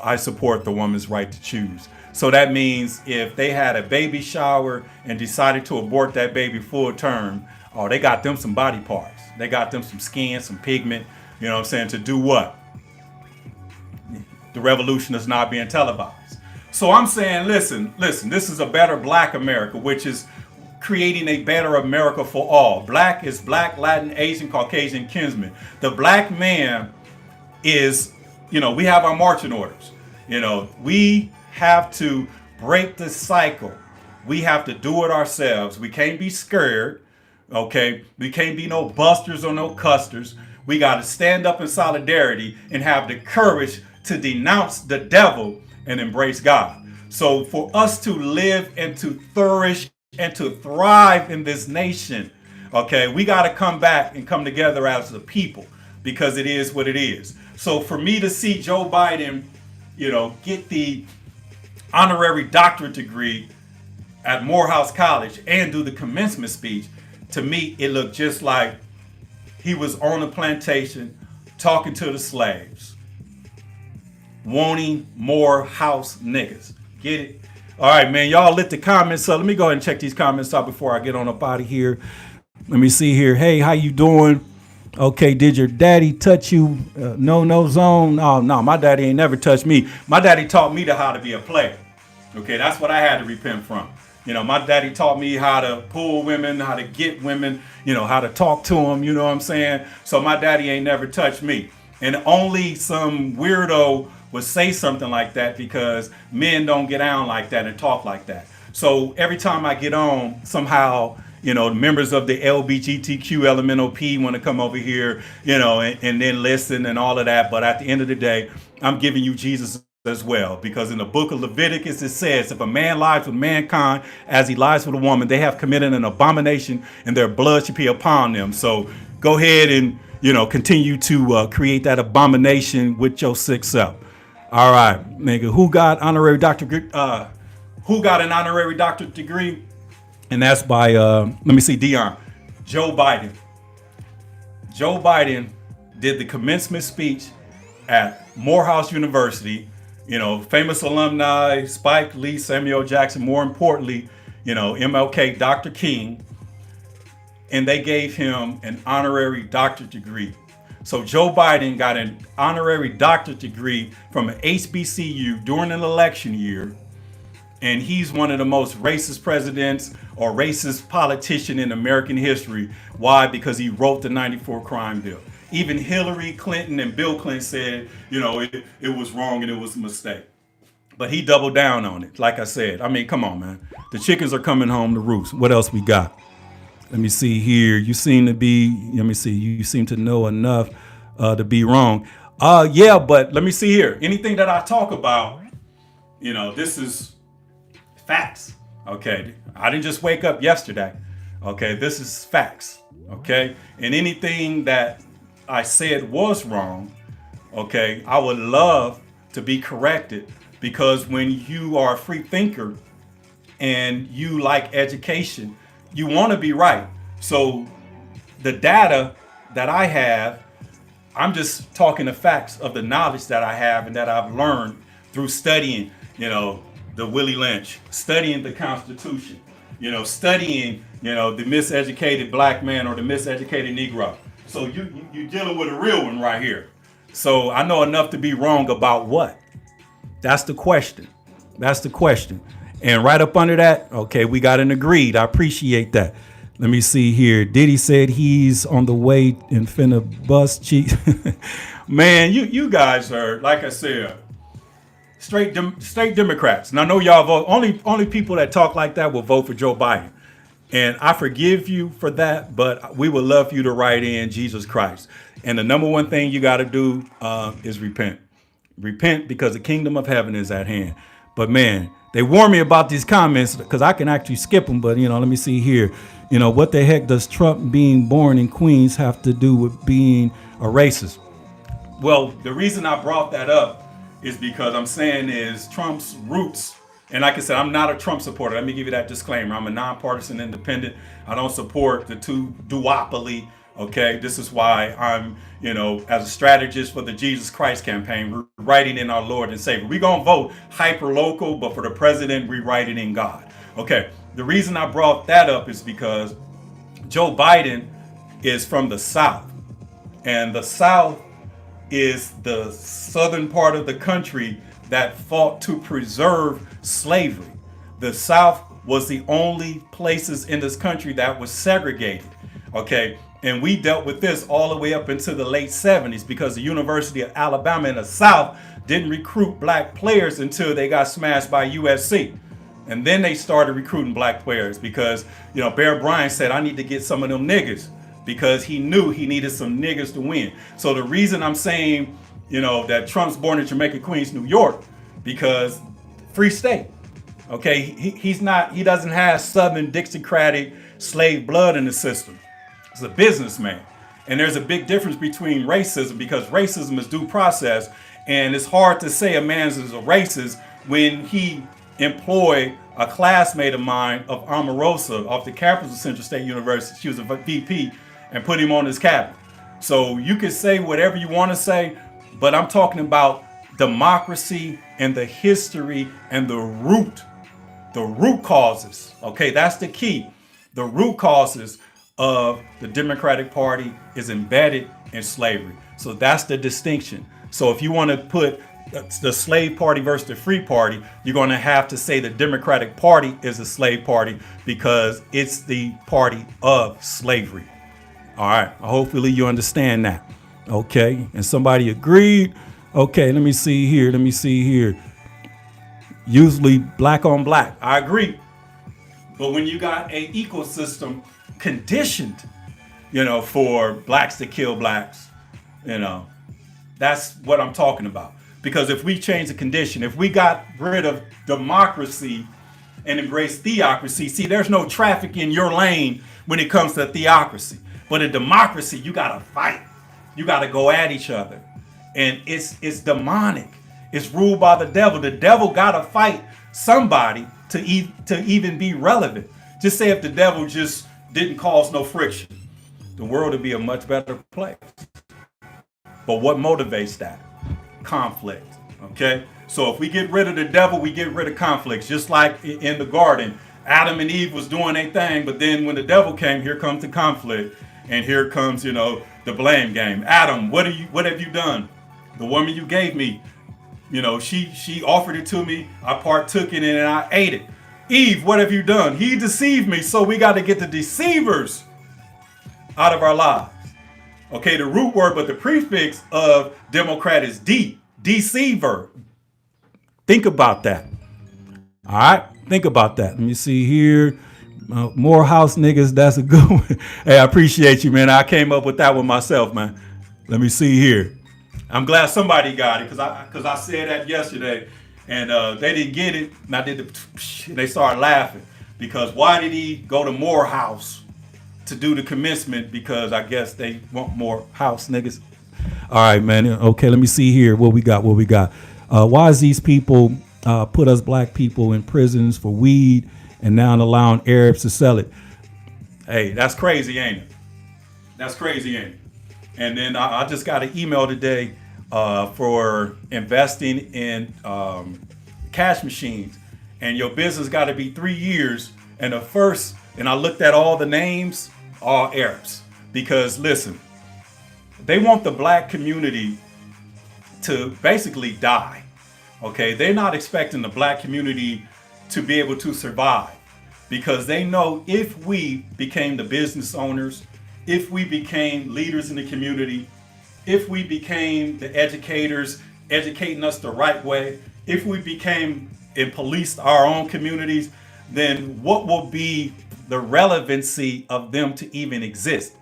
I support the woman's right to choose. So that means if they had a baby shower and decided to abort that baby full term, they got them some body parts. They got them some skin, some pigment, to do what? The revolution is not being televised. So I'm saying, listen, this is a better black America, which is creating a better America for all. Black is black, Latin, Asian, Caucasian, kinsman. The black man is, we have our marching orders. We have to break the cycle. We have to do it ourselves. We can't be scared, okay? We can't be no busters or no custers. We got to stand up in solidarity and have the courage to denounce the devil and embrace God. So for us to live and to flourish and to thrive in this nation, okay, we got to come back and come together as a people, because it is what it is. So for me to see Joe Biden, get the honorary doctorate degree at Morehouse College and do the commencement speech, to me, it looked just like he was on a plantation talking to the slaves, wanting more house niggas. Get it? All right, man. Y'all lit the comments up. Let me go ahead and check these comments out before I get on up out of here. Let me see here. Hey, how you doing? Okay, did your daddy touch you? No zone? Oh, no, my daddy ain't never touched me. My daddy taught me how to be a player. Okay, that's what I had to repent from. My daddy taught me how to pull women, how to get women, how to talk to them, you know what I'm saying? So my daddy ain't never touched me. And only some weirdo would say something like that, because men don't get down like that and talk like that. So every time I get on, somehow, members of the LGBTQ LMNOP want to come over here, and then listen and all of that. But at the end of the day, I'm giving you Jesus as well, because in the book of Leviticus it says, if a man lies with mankind as he lies with a woman, they have committed an abomination and their blood should be upon them. So go ahead and, continue to create that abomination with your sick self. All right, nigga, who got an honorary doctorate degree? And that's by, let me see, Dion, Joe Biden. Joe Biden did the commencement speech at Morehouse University. Famous alumni, Spike Lee, Samuel Jackson, more importantly, MLK, Dr. King, and they gave him an honorary doctorate degree. So Joe Biden got an honorary doctorate degree from an HBCU during an election year, and he's one of the most racist presidents or racist politician in American history. Why? Because he wrote the 94 crime bill. Even Hillary Clinton and Bill Clinton said, it was wrong and it was a mistake. But he doubled down on it. Like I said, come on, man. The chickens are coming home to roost. What else we got? Let me see here. You seem to know enough to be wrong. Yeah, but let me see here. Anything that I talk about, this is facts. Okay. I didn't just wake up yesterday. Okay. This is facts. Okay. And anything that I said was wrong, okay, I would love to be corrected, because when you are a free thinker and you like education, you want to be right. So the data that I have, I'm just talking the facts of the knowledge that I have and that I've learned through studying, the Willie Lynch, studying the Constitution, studying, the miseducated black man or the miseducated Negro. So you're dealing with a real one right here. So I know enough to be wrong about what? That's the question. And right up under that, okay, we got an agreed. I appreciate that. Let me see here. Diddy said he's on the way and finna bust cheeks. Man, you guys are, like I said, straight Democrats. And I know y'all vote. Only people that talk like that will vote for Joe Biden. And I forgive you for that, but we would love for you to write in Jesus Christ. And the number one thing you got to do is repent. Repent, because the kingdom of heaven is at hand. But man, they warn me about these comments because I can actually skip them. But, let me see here. What the heck does Trump being born in Queens have to do with being a racist? Well, the reason I brought that up is because I'm saying is Trump's roots. And like I said, I'm not a Trump supporter. Let me give you that disclaimer. I'm a nonpartisan independent. I don't support the two duopoly. Okay, this is why I'm, as a strategist for the Jesus Christ campaign, we're writing in our Lord and Savior. We're going to vote hyper local, but for the president, we write it in God. Okay, the reason I brought that up is because Joe Biden is from the South, and the South is the southern part of the country that fought to preserve slavery. The South was the only places in this country that was segregated. Okay. And we dealt with this all the way up into the late 70s because the University of Alabama in the South didn't recruit black players until they got smashed by USC. And then they started recruiting black players because, Bear Bryant said, I need to get some of them niggas, because he knew he needed some niggas to win. So the reason I'm saying, that Trump's born in Jamaica, Queens, New York, because free state. Okay. He doesn't have Southern Dixiecratic slave blood in the system. He's a businessman. And there's a big difference between racism, because racism is due process. And it's hard to say a man is a racist when he employed a classmate of mine of Omarosa off the campus of Central State University. She was a VP, and put him on his cabinet. So you can say whatever you want to say, but I'm talking about democracy and the history and the root causes. Okay, that's the key. The root causes of the Democratic Party is embedded in slavery. So that's the distinction. So if you want to put the slave party versus the free party, you're going to have to say the Democratic Party is a slave party because it's the party of slavery. All right. Hopefully you understand that. Okay. And somebody agreed. Okay. Let me see here. Usually black on black. I agree. But when you got a ecosystem conditioned, for blacks to kill blacks, that's what I'm talking about. Because if we change the condition, if we got rid of democracy and embrace theocracy, see, there's no traffic in your lane when it comes to theocracy. But in democracy, you got to fight. You got to go at each other. And it's demonic. It's ruled by the devil. The devil got to fight somebody to even be relevant. Just say if the devil just didn't cause no friction, the world would be a much better place. But what motivates that? Conflict. Okay? So if we get rid of the devil, we get rid of conflicts. Just like in the garden, Adam and Eve was doing their thing, but then when the devil came, here comes the conflict. And here comes, the blame game. Adam, what have you done? The woman you gave me, she offered it to me. I partook in it and I ate it. Eve, what have you done? He deceived me. So we got to get the deceivers out of our lives. Okay, the root word, but the prefix of Democrat is deceiver. Think about that. All right, think about that. Let me see here. Morehouse niggas, that's a good one. Hey, I appreciate you, man. I came up with that one myself, man. Let me see here. I'm glad somebody got it because I said that yesterday and they didn't get it. And I did they started laughing because why did he go to Morehouse to do the commencement? Because I guess they want more house niggas. All right, man. Okay, let me see here what we got. Why is these people put us black people in prisons for weed and now allowing Arabs to sell it? Hey, that's crazy, ain't it? That's crazy, ain't it? And then I just got an email today for investing in cash machines. And your business got to be 3 years. And and I looked at all the names, all Arabs. Because listen, they want the black community to basically die. Okay, they're not expecting the black community to be able to survive because they know if we became the business owners, if we became leaders in the community, if we became the educators, educating us the right way, if we became and policed our own communities, then what will be the relevancy of them to even exist?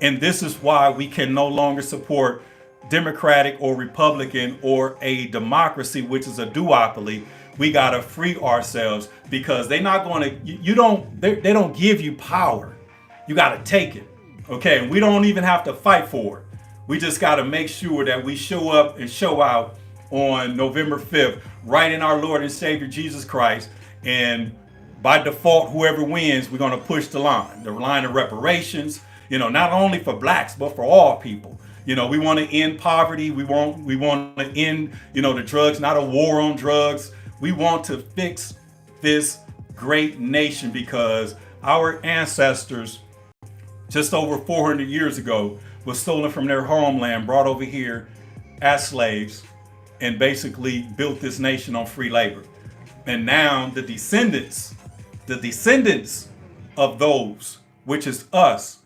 And this is why we can no longer support Democratic or Republican or a democracy, which is a duopoly. We got to free ourselves because they're not going to, they don't give you power. You got to take it. Okay. And we don't even have to fight for it. We just got to make sure that we show up and show out on November 5th, right in our Lord and Savior, Jesus Christ. And by default, whoever wins, we're going to push the line of reparations, not only for blacks, but for all people. We want to end poverty. We want to end, the drugs, not a war on drugs. We want to fix this great nation because our ancestors just over 400 years ago was stolen from their homeland, brought over here as slaves, and basically built this nation on free labor. And now the descendants of those, which is us,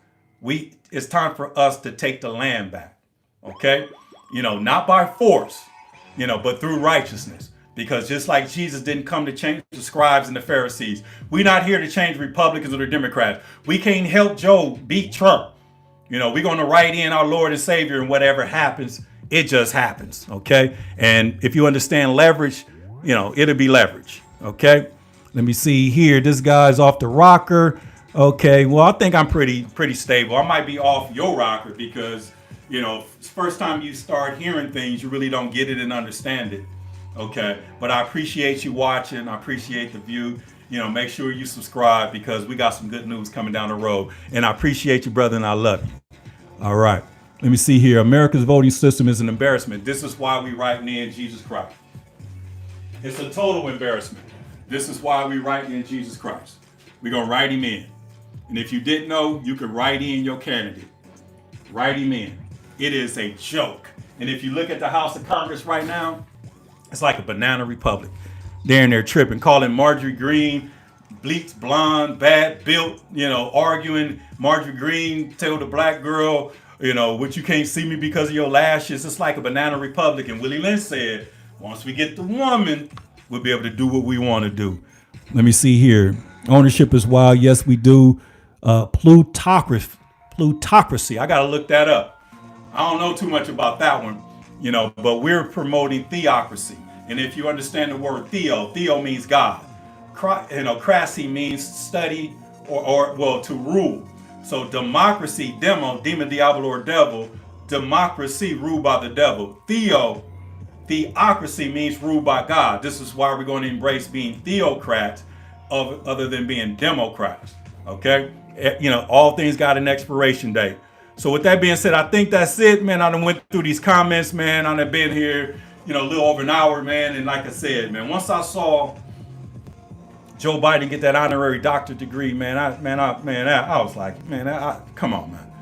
it's time for us to take the land back. Okay? Not by force, but through righteousness. Because just like Jesus didn't come to change the scribes and the Pharisees, we're not here to change Republicans or the Democrats. We can't help Joe beat Trump. We're going to write in our Lord and Savior, and whatever happens, it just happens. Okay? And if you understand leverage, it'll be leverage. Okay? Let me see here. This guy's off the rocker. Okay. Well, I think I'm pretty stable. I might be off your rocker because, first time you start hearing things, you really don't get it and understand it. Okay. But I appreciate you watching. I appreciate the view. Make sure you subscribe because we got some good news coming down the road. And I appreciate you, brother, and I love you. All right. Let me see here. America's voting system is an embarrassment. This is why we write in Jesus Christ. It's a total embarrassment. This is why we write in Jesus Christ. We're going to write him in. And if you didn't know, you could write in your candidate. Write him in. It is a joke. And if you look at the House of Congress right now, it's like a banana republic. They're in there tripping, calling Marjorie Greene bleached blonde, bad built, arguing. Marjorie Greene tell the black girl, what you can't see me because of your lashes. It's like a banana republic. And Willie Lynch said, once we get the woman, we'll be able to do what we want to do. Let me see here. Ownership is wild. Yes, we do. Plutocracy. I got to look that up. I don't know too much about that one. but we're promoting theocracy. And if you understand the word theo means God. Cracy means study or well, to rule. So democracy, demon, diablo, or devil, democracy ruled by the devil. Theocracy means ruled by God. This is why we're going to embrace being theocrats other than being democrats. Okay? All things got an expiration date. So with that being said, I think that's it, man. I done went through these comments, man. I done been here, a little over an hour, man. And like I said, man, once I saw Joe Biden get that honorary doctorate degree, man, I was like, man, come on, man.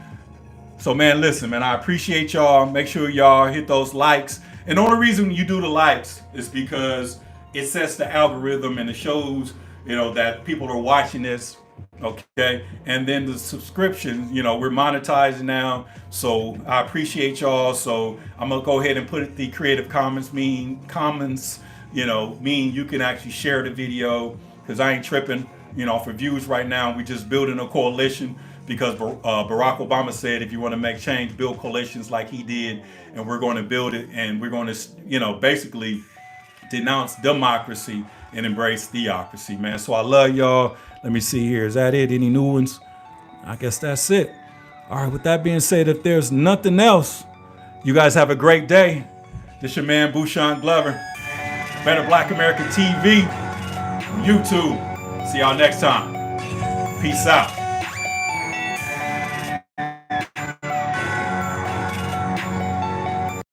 So, man, listen, man, I appreciate y'all. Make sure y'all hit those likes. And the only reason you do the likes is because it sets the algorithm and it shows, that people are watching this. Okay. And then the subscription, we're monetizing now. So I appreciate y'all. So I'm going to go ahead and put the Creative Commons mean you can actually share the video, because I ain't tripping, for views right now. We just building a coalition because Barack Obama said, if you want to make change, build coalitions like he did. And we're going to build it. And we're going to, basically denounce democracy and embrace theocracy, man. So I love y'all. Let me see here. Is that it? Any new ones? I guess that's it. All right. With that being said, if there's nothing else, you guys have a great day. This your man, Bouchon Glover. Better Black American TV, YouTube. See y'all next time. Peace out.